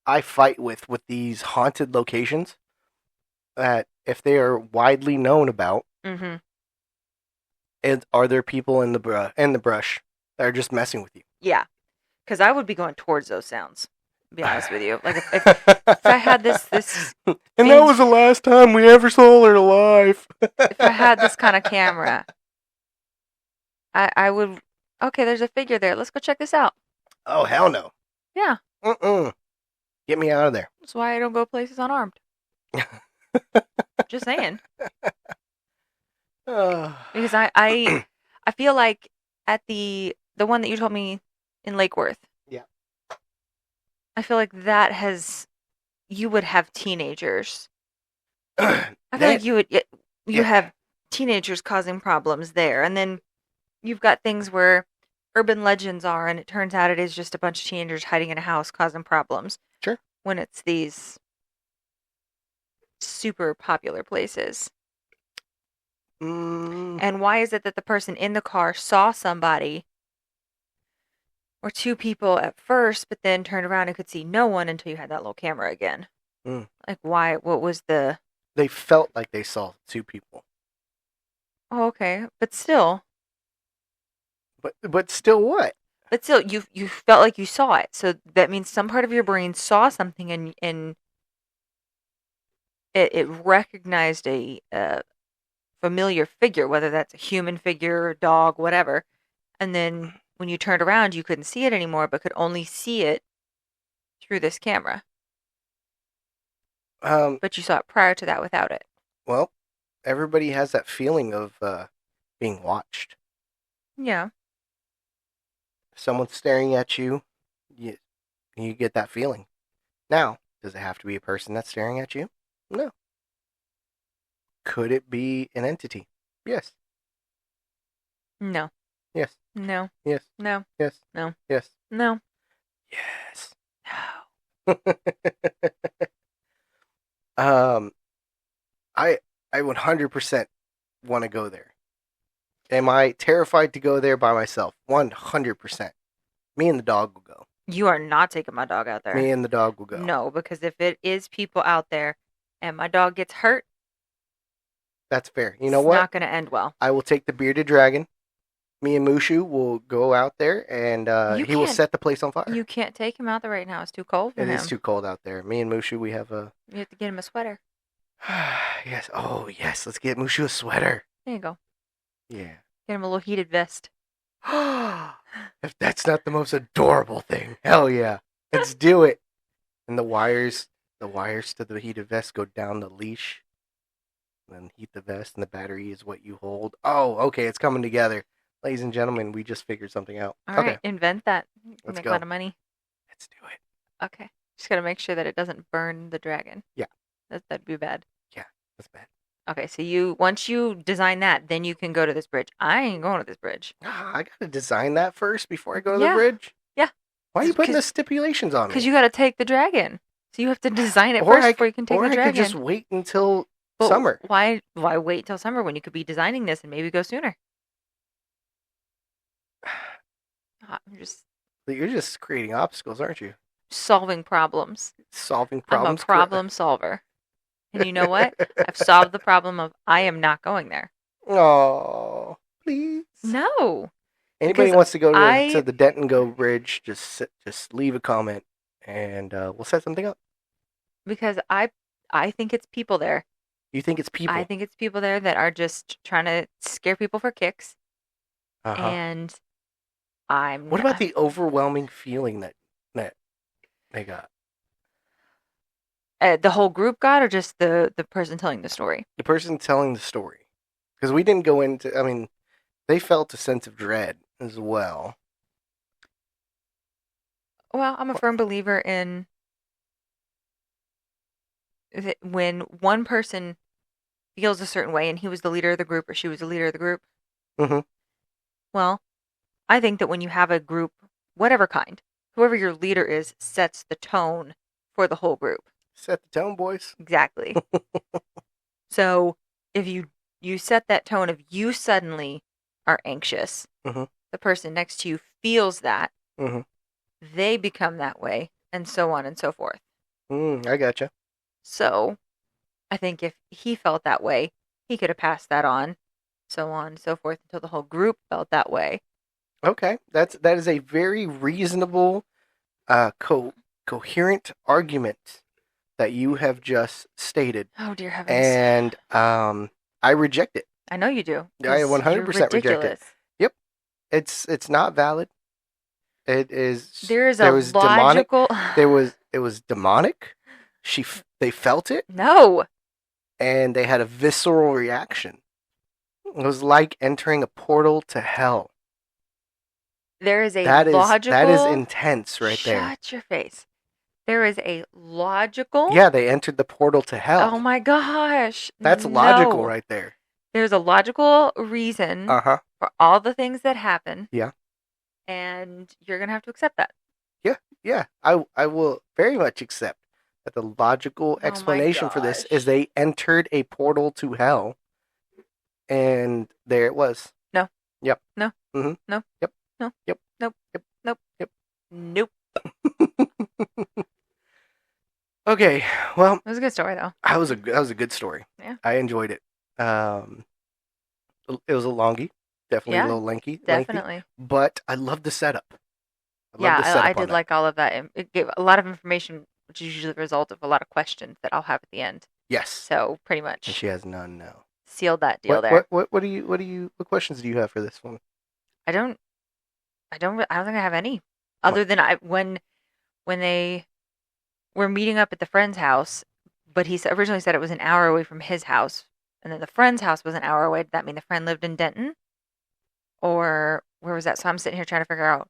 I fight with these haunted locations that if they are widely known about, Mm-hmm. and are there people in the brush that are just messing with you? Yeah, because I would be going towards those sounds. To be honest with you, like if I had this And that thing, was the last time we ever saw her alive. if I had this kind of camera, I would. Okay, there's a figure there. Let's go check this out. Oh hell no! Yeah, Mm-mm. Get me out of there. that's why I don't go places unarmed. Just saying. Because I feel like at the one that you told me in Lake Worth, Yeah. I feel like that has you would have teenagers. I feel That like you yeah. have teenagers causing problems there, and then you've got things where urban legends are, and it turns out it is just a bunch of teenagers hiding in a house causing problems. Sure. When it's these super popular places. Mm, And why is it that the person in the car saw somebody or two people at first, but then turned around and could see no one until you had that little camera again? mm. Like, why? What was the. They felt like they saw two people, Oh, okay. But still. but still, what? But still, you felt like you saw it. So that means some part of your brain saw something and it recognized a familiar figure, whether that's a human figure, dog, whatever. And then when you turned around, you couldn't see it anymore, but could only see it through this camera. But you saw it prior to that without it. Well, everybody has that feeling of being watched. Yeah. If someone's staring at you, you get that feeling. Now, does it have to be a person that's staring at you? No. Could it be an entity? Yes. No. Yes. No. Yes. No. Yes. No. Yes. No. Yes. No. um, I 100% want to go there. Am I terrified to go there by myself? 100%. Me and the dog will go. You are not taking my dog out there. Me and the dog will go. No, because if it is people out there and my dog gets hurt, that's fair. You know it's what? not going to end well. I will take the bearded dragon. Me and Mushu will go out there, and he will set the place on fire. You can't take him out there right now. It's too cold for him. It is too cold out there. Me and Mushu, we have a. You have to get him a sweater. Yes. Oh, yes. Let's get Mushu a sweater. There you go. Yeah. Get him a little heated vest. If that's not the most adorable thing, hell yeah. Let's do it. And the wires to the heated vest go down the leash. And then heat the vest, and the battery is what you hold. Oh, okay. It's coming together. Ladies and gentlemen, we just figured something out. All right, invent that. Let's make go. a lot of money. Let's do it. Okay. Just got to make sure that it doesn't burn the dragon. Yeah. That'd be bad. Yeah, that's bad. Okay, so once you design that, then you can go to this bridge. I ain't going to this bridge. I gotta design that first before I go to the bridge. Yeah. Why are you putting the stipulations on me? Because you got to take the dragon. So you have to design it first before you can take the dragon. Or I could just wait until summer. Why wait till summer when you could be designing this and maybe go sooner? You're just creating obstacles, aren't you? Solving problems. Solving problems. I'm a problem solver. And you know what? I've solved the problem of I am not going there. Oh, please. No. Anybody wants to go to the Denton Go Bridge, just leave a comment, and we'll set something up. Because I think it's people there. You think it's people? I think it's people there that are just trying to scare people for kicks. Uh-huh. And What about the overwhelming feeling that they got? The whole group got, or just the person telling the story? The person telling the story. Because we didn't go into... I mean, they felt a sense of dread as well. Well, I'm a firm believer in... when one person feels a certain way, and he was the leader of the group, or she was the leader of the group... Mm-hmm. Well, I think that when you have a group, whatever kind, whoever your leader is, sets the tone for the whole group. Set the tone, boys. Exactly. So if you set that tone, if you suddenly are anxious, mm-hmm. the person next to you feels that, mm-hmm. they become that way, and so on and so forth. I gotcha. So I think if he felt that way, he could have passed that on and so forth, until the whole group felt that way. Okay, that is a very reasonable, uh, co- coherent argument that you have just stated, Oh, dear heavens. and I reject it. I know you do, I because you're 100% reject it. ridiculous. Yep, it's not valid. It is. There is a There was demonic. logical. It was demonic. They felt it, No, and they had a visceral reaction. It was like entering a portal to hell. there is a That is logical. intense right there. Shut your face. There is a logical. Yeah, they entered the portal to hell. Oh my gosh. That's logical No. right there. There's a logical reason Uh-huh. for all the things that happen. Yeah. And you're going to have to accept that. Yeah. I will very much accept that the logical Oh my explanation for this gosh. is they entered a portal to hell, and there it was. No. Yep. No. Mm-hmm. No. Yep. No. Yep. Nope. Yep. Nope. Yep. Nope. Okay. Well, It was a good story, though. that was a good story. Yeah. I enjoyed it. It was a longie, definitely Yeah, a little lengthy, definitely. but I love the setup. Yeah, I on did that. like all of that. It gave a lot of information, which is usually the result of a lot of questions that I'll have at the end. Yes, So pretty and much she has none now. sealed that deal there. What questions do you have for this one? I don't think I have any other than when they were meeting up at the friend's house, but originally said it was an hour away from his house, and then the friend's house was an hour away. Did that mean the friend lived in Denton, or where was that? So I'm sitting here trying to figure out,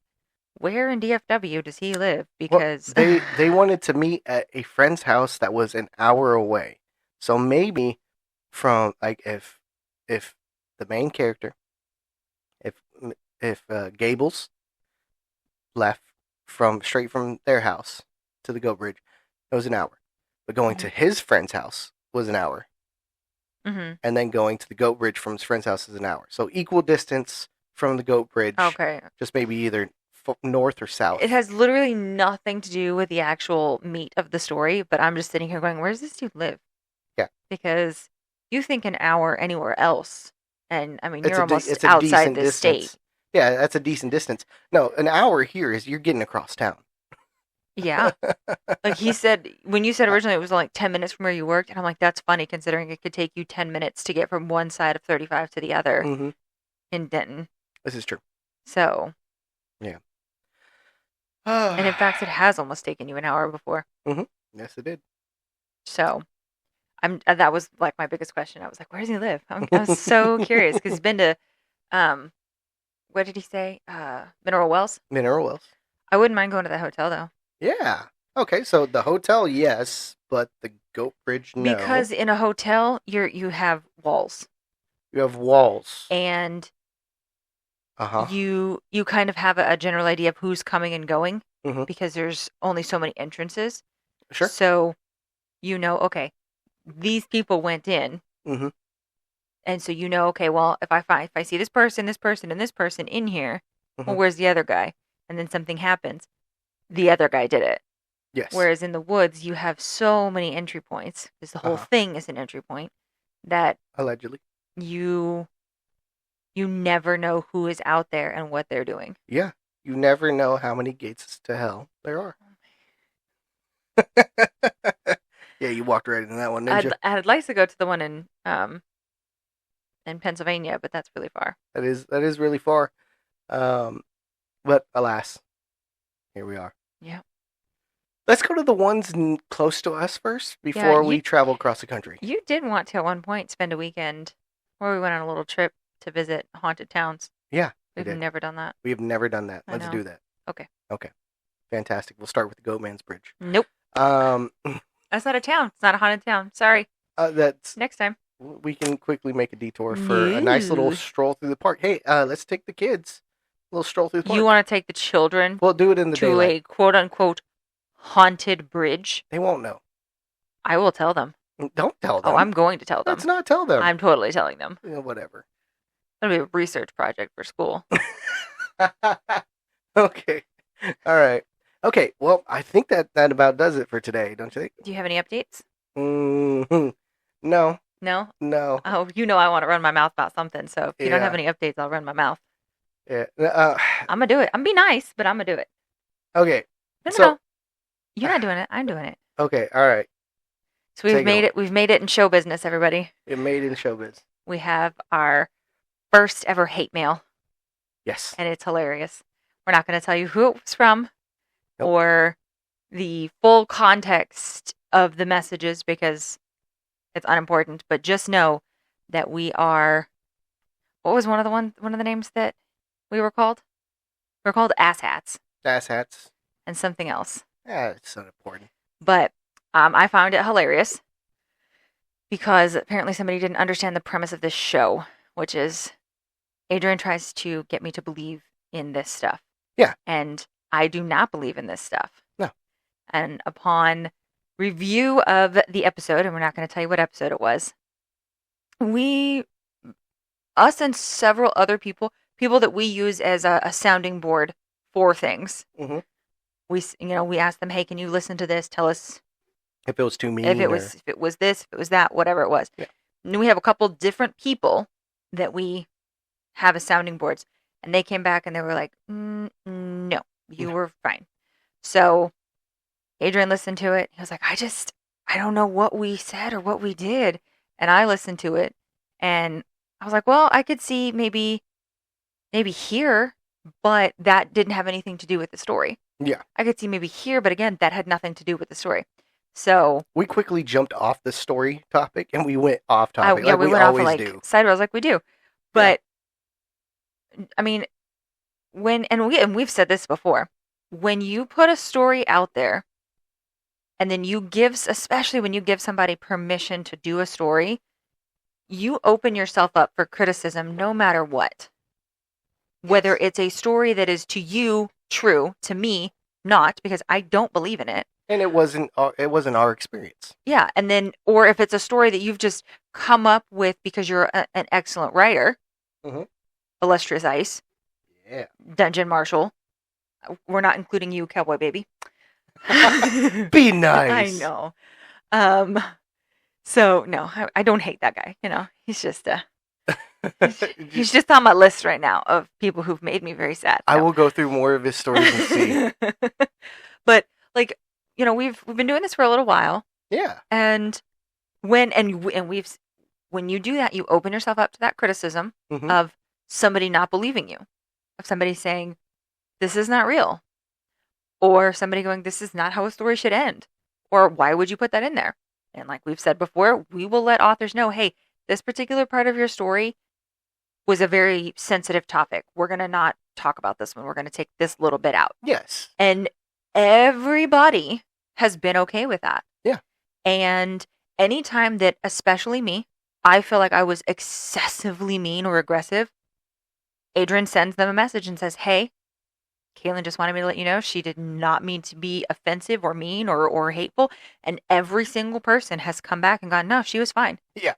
where in DFW does he live? Because they wanted to meet at a friend's house that was an hour away. So maybe from like if the main character, if if Gables left from straight from their house to the Goat Bridge, it was an hour. But going to his friend's house was an hour. Mm-hmm. And then going to the Goat Bridge from his friend's house is an hour. So equal distance from the Goat Bridge. Okay. Just maybe either north or south. It has literally nothing to do with the actual meat of the story, but I'm just sitting here going, where does this dude live? Yeah. Because you think an hour anywhere else, and I mean, It's you're a almost it's a outside decent the distance. state. Yeah, that's a decent distance. No, an hour here is you're getting across town. Yeah. Like he said, when you said originally it was like 10 minutes from where you worked, and I'm like, that's funny considering it could take you 10 minutes to get from one side of 35 to the other Mm-hmm. in Denton. This is true. So, Yeah. and in fact, it has almost taken you an hour before. Mm-hmm. Yes, it did. So, that was like my biggest question. I was like, where does he live? I was so curious because he's been to, what did he say? Mineral Wells. Mineral Wells. I wouldn't mind going to that hotel though. Yeah. Okay, so the hotel, yes, but the Goat Bridge, no. Because in a hotel, you have walls you have walls. and Uh-huh. you kind of have a general idea of who's coming and going Mhm. because there's only so many entrances. Sure. So okay, these people went in, Mhm. and so okay, well, if I see this person, and this person in here, well, Mhm. where's the other guy? And then something happens, the other guy did it. Yes. Whereas in the woods, you have so many entry points because the whole thing is an entry point that allegedly. you never know who is out there and what they're doing. Yeah. You never know how many gates to hell there are. Yeah, you walked right into that one, didn't you? I'd like to go to the one in Pennsylvania, but that's really far. That is really far. But alas, here we are. Yeah. Let's go to the ones close to us first before we travel across the country. You did want to at one point spend a weekend where we went on a little trip to visit haunted towns. Yeah. We've never done that. We have never done that. I Let's know. do that. Okay. Okay. Fantastic. We'll start with the Goatman's Bridge. Nope. That's not a town. It's not a haunted town. Sorry. That's Next time. we can quickly make a detour for a nice little stroll through the park. Hey, let's take the kids. A little stroll through the park. You want to take the children We'll do it in the to daylight. a quote unquote haunted bridge? They won't know. I will tell them. Don't tell them. Oh, I'm going to tell them. Let's not tell them. I'm totally telling them. Whatever. That'll be a research project for school. Okay. All right. Okay, well, I think that about does it for today, don't you think? Do you have any updates? Mm, no, No? no, Oh, you know I want to run my mouth about something, so if you don't have yeah, any updates, I'll run my mouth. yeah. I'm gonna do it. I'm gonna be nice, but I'm gonna do it. Okay, No, no, so no. You're not doing it. I'm doing it. okay, all right, So we've take it made away. it. We've made it in show business, everybody. It made in showbiz. We have our first ever hate mail, Yes. and it's hilarious. We're not going to tell you who it was from Nope. or the full context of the messages because it's unimportant, but just know that we are what was one of the names that we were called? We were called asshats Ass hats. and something else. Yeah, it's not important. But I found it hilarious because apparently somebody didn't understand the premise of this show, which is Adrian tries to get me to believe in this stuff. Yeah. And I do not believe in this stuff. No. And upon review of the episode, and we're not going to tell you what episode it was, us and several other people that we use as a sounding board for things, Mm-hmm. we asked them, hey, can you listen to this? Tell us If it was too mean, if it or was this, if it was that, whatever it was. yeah, And we have a couple different people that we have as sounding boards, and they came back and they were like, no, you no. were fine. So Adrian listened to it. He was like, I don't know what we said or what we did. And I listened to it and I was like, well, I could see maybe here, but that didn't have anything to do with the story. Yeah. I could see maybe here, but again, that had nothing to do with the story. So We quickly jumped off the story topic and we went off topic, yeah, like we we went off of always like do. sideways like we do. But I mean, we've said this before, when you put a story out there and then especially when you give somebody permission to do a story, you open yourself up for criticism no matter what. Whether it's a story that is to you true, to me not, because I don't believe in it. And it wasn't our experience. Yeah, and then or if it's a story that you've just come up with because you're an excellent writer, Mm-hmm. illustrious ice, Yeah. dungeon marshal. We're not including you, cowboy baby. Be nice. I know. So no, I don't hate that guy. He's just he's just on my list right now of people who've made me very sad. I No. will go through more of his stories and see. But like, we've been doing this for a little while, Yeah. and when you do that, you open yourself up to that criticism Mm-hmm. of somebody not believing you, of somebody saying this is not real, or somebody going this is not how a story should end, or why would you put that in there? And like we've said before, we will let authors know, hey, this particular part of your story was a very sensitive topic. We're going to not talk about this one. We're going to take this little bit out. Yes. And everybody has been okay with that. Yeah. And anytime that, especially me, I feel like I was excessively mean or aggressive, Adrian sends them a message and says, hey, Kaylyn just wanted me to let you know she did not mean to be offensive or mean or hateful. And every single person has come back and gone, no, she was fine. Yeah.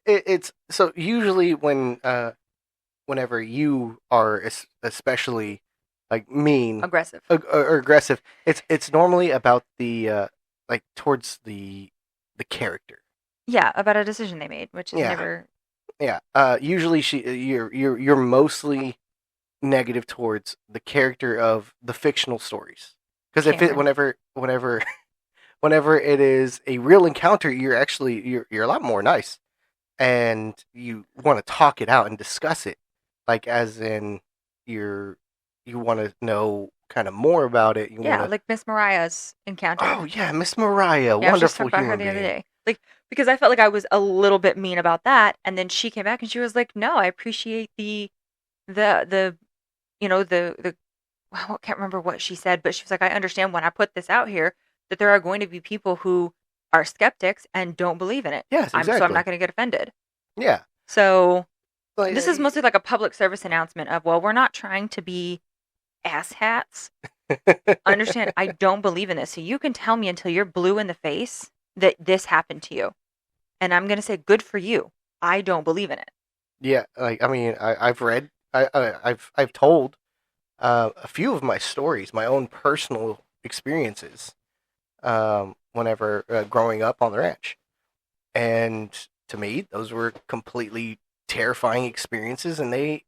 It's so usually whenever you are especially like mean Aggressive. or aggressive, it's normally about the like towards the character. Yeah, about a decision they made, which is Yeah. never. Yeah. Usually you're mostly negative towards the character of the fictional stories. Because if it Cameron. whenever it is a real encounter, you're a lot more nice, and you want to talk it out and discuss it, like as in you want to know kind of more about it. You Yeah, want to. like Miss Mariah's encounter. Oh yeah, Miss Mariah, Yeah, I was just talking wonderful about her human the other being. day. Like, because I felt like I was a little bit mean about that, and then she came back and she was like, "No, I appreciate the the well, I can't remember what she said, but she was like, I understand when I put this out here that there are going to be people who are skeptics and don't believe in it. Yes, So I'm exactly. not going to get offended. Yeah. So Like, this is mostly like a public service announcement of, well, we're not trying to be asshats. Understand, I don't believe in this. So you can tell me until you're blue in the face that this happened to you. And I'm going to say, good for you. I don't believe in it. Yeah, like I mean, I've read, I've told a few of my stories, my own personal experiences, whenever growing up on the ranch. And to me, those were completely terrifying experiences, and they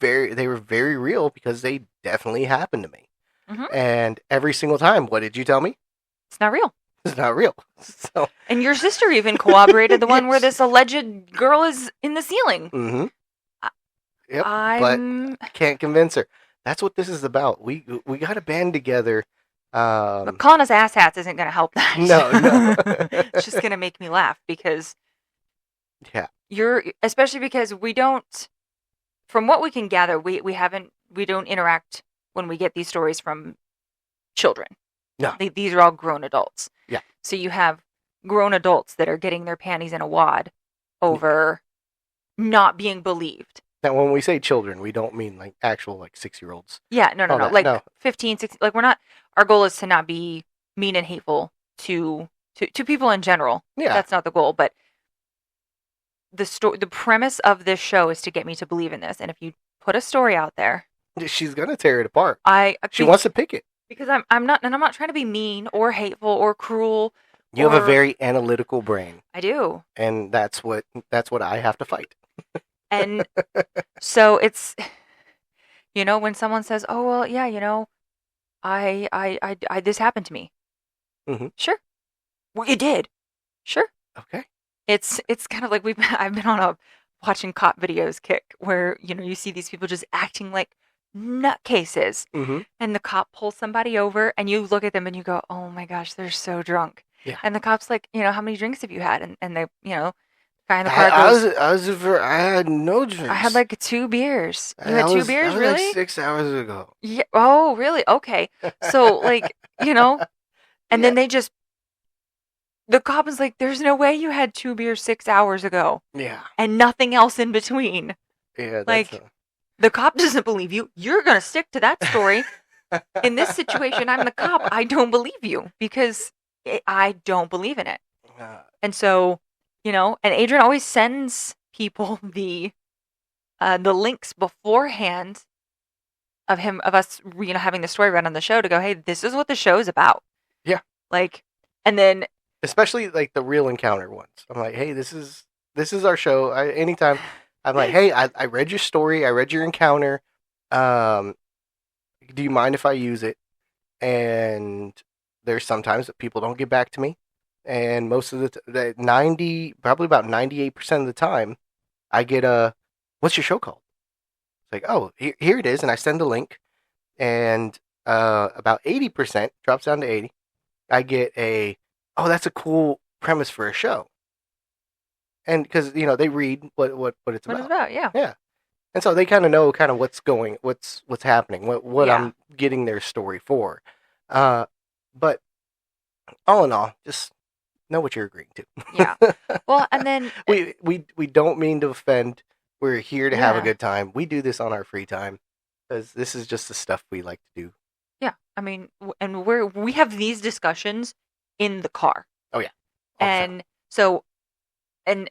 were very real because they definitely happened to me. Hmm. And every single time, what did you tell me? It's not real. It's not real. So And your sister even corroborated the one where yes. this alleged girl is in the ceiling. Mm-hmm. I- Yep. But I'm I can't convince her. That's what this is about. We got to band together. But calling us asshats isn't going to help No, no. that. It's just going to make me laugh because Yeah. especially because we don't, from what we can gather, we don't interact when we get these stories from children. No. These are all grown adults. Yeah. So you have grown adults that are getting their panties in a wad over not being believed. Now, when we say children, we don't mean like actual like 6-year-olds. Yeah, no. All that, Like no. 15, 16, like we're not, our goal is to not be mean and hateful to people in general. Yeah. That's not the goal, but the premise of this show is to get me to believe in this. And if you put a story out there, She's gonna tear it apart. She think, wants to pick it. because I'm not, and I'm not trying to be mean or hateful or cruel. You have a very analytical brain, I do. and that's what I have to fight. And so it's, when someone says, "Oh well, yeah, I this happened to me." Mhm. Sure. Well, it did. Sure. Okay. It's kind of like I've been on a watching cop videos kick where, you see these people just acting like nutcases, Mm-hmm. and the cop pulls somebody over and you look at them and you go, "Oh my gosh, they're so drunk." Yeah. And the cop's like, "How many drinks have you had?" And they, guy in the I, car I goes, I had no drinks. "I had like 2 beers." You had 2 beers, that was really? like 6 hours ago. Yeah. Oh, really? Okay. So, like, and then the cop is like, "There's no way you had 2 beers 6 hours ago Yeah. and nothing else in between." Yeah. Like, the cop doesn't believe you. You're going to stick to that story. In this situation, I'm the cop. I don't believe you because I don't believe in it. And so, and Adrian always sends people the links beforehand of us, having the story read on the show to go, "Hey, this is what the show is about." Yeah. Like, and then especially like the real encounter ones. I'm like, hey, this is our show. Anytime I'm like, hey, I read your story, I read your encounter. Do you mind if I use it? And there's sometimes that people don't get back to me, and most of probably about 98% of the time, I get what's your show called? It's like, oh, here it is, and I send the link, and about 80% drops down to 80. I get oh, that's a cool premise for a show. And because they read what it's about. What it's about, yeah. Yeah. And so they kind of know what's happening, what Yeah. I'm getting their story for. But all in all, just know what you're agreeing to. Yeah. Well, and then we don't mean to offend. We're here to have a Yeah. good time. We do this on our free time because this is just the stuff we like to do. yeah, I mean, and we have these discussions in the car. Oh yeah. All the time. And so, and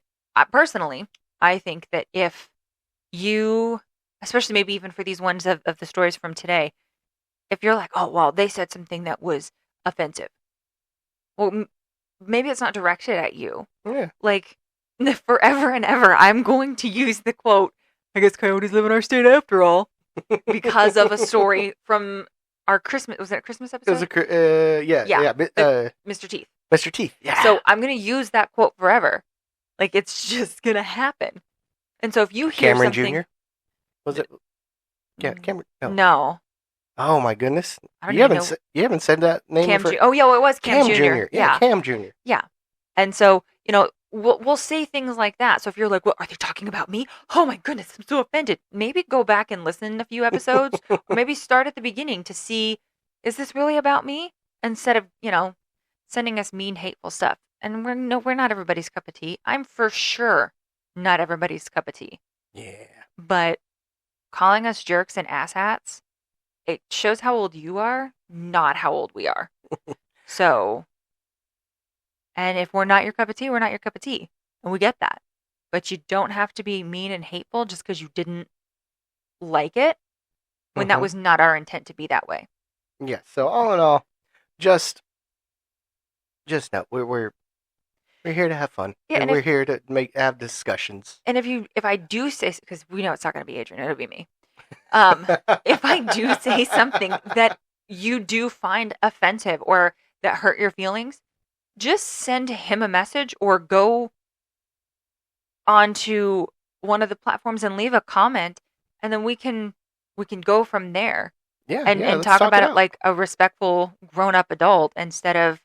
personally, I think that if you, especially maybe even for these ones of the stories from today, if you're like, "Oh, well, they said something that was offensive," well, maybe it's not directed at you. Yeah. Like, forever and ever, I'm going to use the quote, "I guess coyotes live in our state after all," because of a story from our Christmas, was it a Christmas It was episode? yeah. Mr. Teeth. Mr. Teeth. Yeah. So I'm going to use that quote forever. Like, it's just going to happen. And so if you hear Cameron something... Jr. Was it? Yeah, Cameron. No. No. Oh my goodness! I don't even know. You haven't said that name. Cam Jr. Oh, yeah, it was Cam Jr. Yeah, Cam Jr. Yeah. And so, we'll say things like that. So if you're like, "Well, are they talking about me? Oh my goodness, I'm so offended." Maybe go back and listen a few episodes, or maybe start at the beginning to see, is this really about me? Instead of, sending us mean, hateful stuff. And we're not everybody's cup of tea. I'm for sure not everybody's cup of tea. Yeah. But calling us jerks and asshats, it shows how old you are, not how old we are. So, and if we're not your cup of tea, we're not your cup of tea. And we get that. But you don't have to be mean and hateful just because you didn't like it. when that was not our intent to be that way. Yeah. So all in all, just know we're here to have fun, Yeah, and we're here to have discussions. And if I do say, because we know it's not going to be Adrian, it'll be me. If I do say something that you do find offensive or that hurt your feelings, just send him a message or go onto one of the platforms and leave a comment, and then we can go from there. Yeah, and let's talk about it out. like a respectful grown-up adult instead of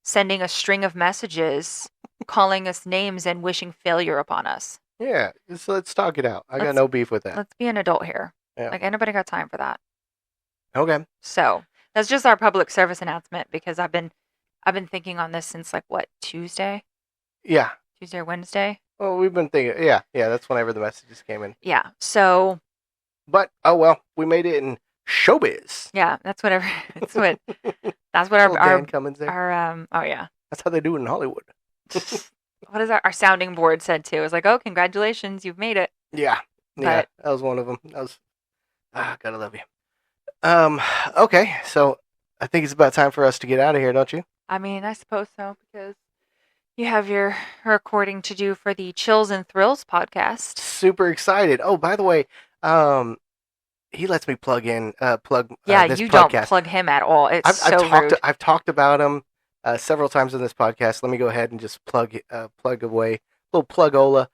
sending a string of messages calling us names and wishing failure upon us. Yeah, so let's talk it out. I got no beef with that. Let's be an adult here. Yeah. Like, ain't nobody got time for that. Okay. So that's just our public service announcement, because I've been thinking on this since, like, what, Tuesday? Yeah. Tuesday or Wednesday? Well, we've been thinking. Yeah, that's whenever the messages came in. Yeah. So. But oh well, we made it in showbiz. Yeah, that's whatever. That's what our Dan Cummins there. Oh yeah. That's how they do it in Hollywood. What is our sounding board said too? It was like, oh, congratulations, you've made it. Yeah. But, that was one of them. That was gotta love you. Okay, so I think it's about time for us to get out of here, don't you? I mean, I suppose so, because you have your recording to do for the Chills and Thrills podcast. Super excited. Oh, by the way, he lets me plug this you podcast. Don't plug him at all. It's rude. I've talked about him several times in this podcast. Let me go ahead and just plug away. Little plug-ola.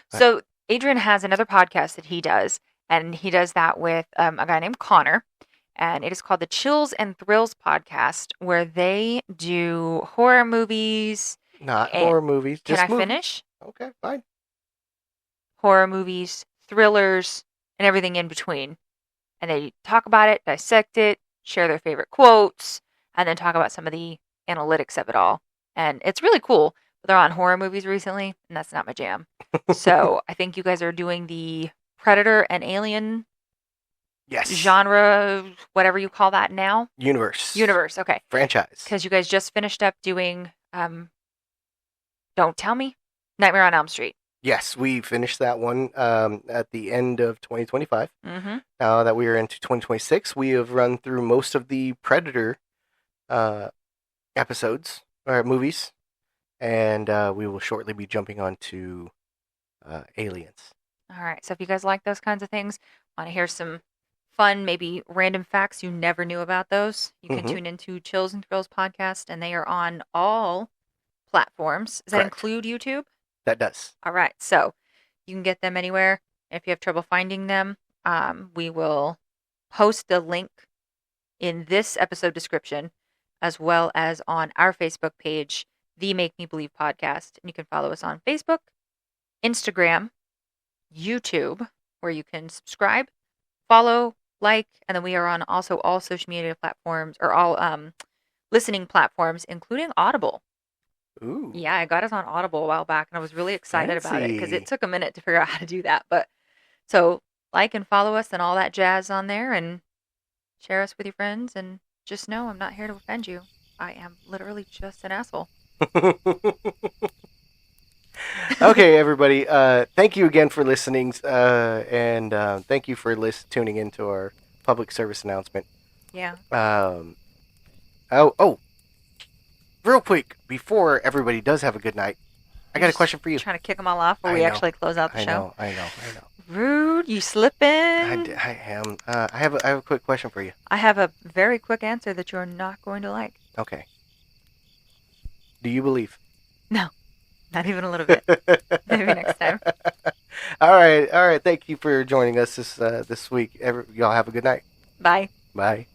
So Adrian has another podcast that he does, and he does that with a guy named Connor, and it is called the Chills and Thrills podcast, where they do horror movies. Not horror movies. Can I finish? Okay, fine. Horror movies, thrillers, and everything in between. And they talk about it, dissect it, share their favorite quotes, and then talk about some of the analytics of it all. And it's really cool. But they're on horror movies recently, and that's not my jam. So I think you guys are doing the Predator and Alien genre, whatever you call that now. Universe, okay. Franchise. Because you guys just finished up doing, don't tell me, Nightmare on Elm Street. Yes, we finished that one at the end of 2025. Mm-hmm. Now that we are into 2026, we have run through most of the Predator episodes or movies, and we will shortly be jumping on to Aliens. All right, so if you guys like those kinds of things, want to hear some fun, maybe random facts you never knew about those, you can tune into Chills and Thrills podcast, and they are on all platforms. Does that include YouTube? That does. All right, so you can get them anywhere. If you have trouble finding them, we will post a link in this episode description, as well as on our Facebook page, The Make Me Believe Podcast. And you can follow us on Facebook, Instagram, YouTube, where you can subscribe, follow, like, and then we are on also all social media platforms, or all listening platforms, including Audible. Ooh. Yeah, I got us on Audible a while back, and I was really excited about it because it took a minute to figure out how to do that. But so like and follow us and all that jazz on there, and share us with your friends, and just know I'm not here to offend you. I am literally just an asshole. Okay, everybody. Thank you again for listening, and thank you for tuning into our public service announcement. Yeah. Real quick, before everybody does have a good night, I got a question for you. Trying to kick them all off before we actually close out the show. I know. Rude, you slipping. I am. I have a quick question for you. I have a very quick answer that you are not going to like. Okay. Do you believe? No, not even a little bit. Maybe next time. All right. Thank you for joining us this week. Y'all have a good night. Bye. Bye.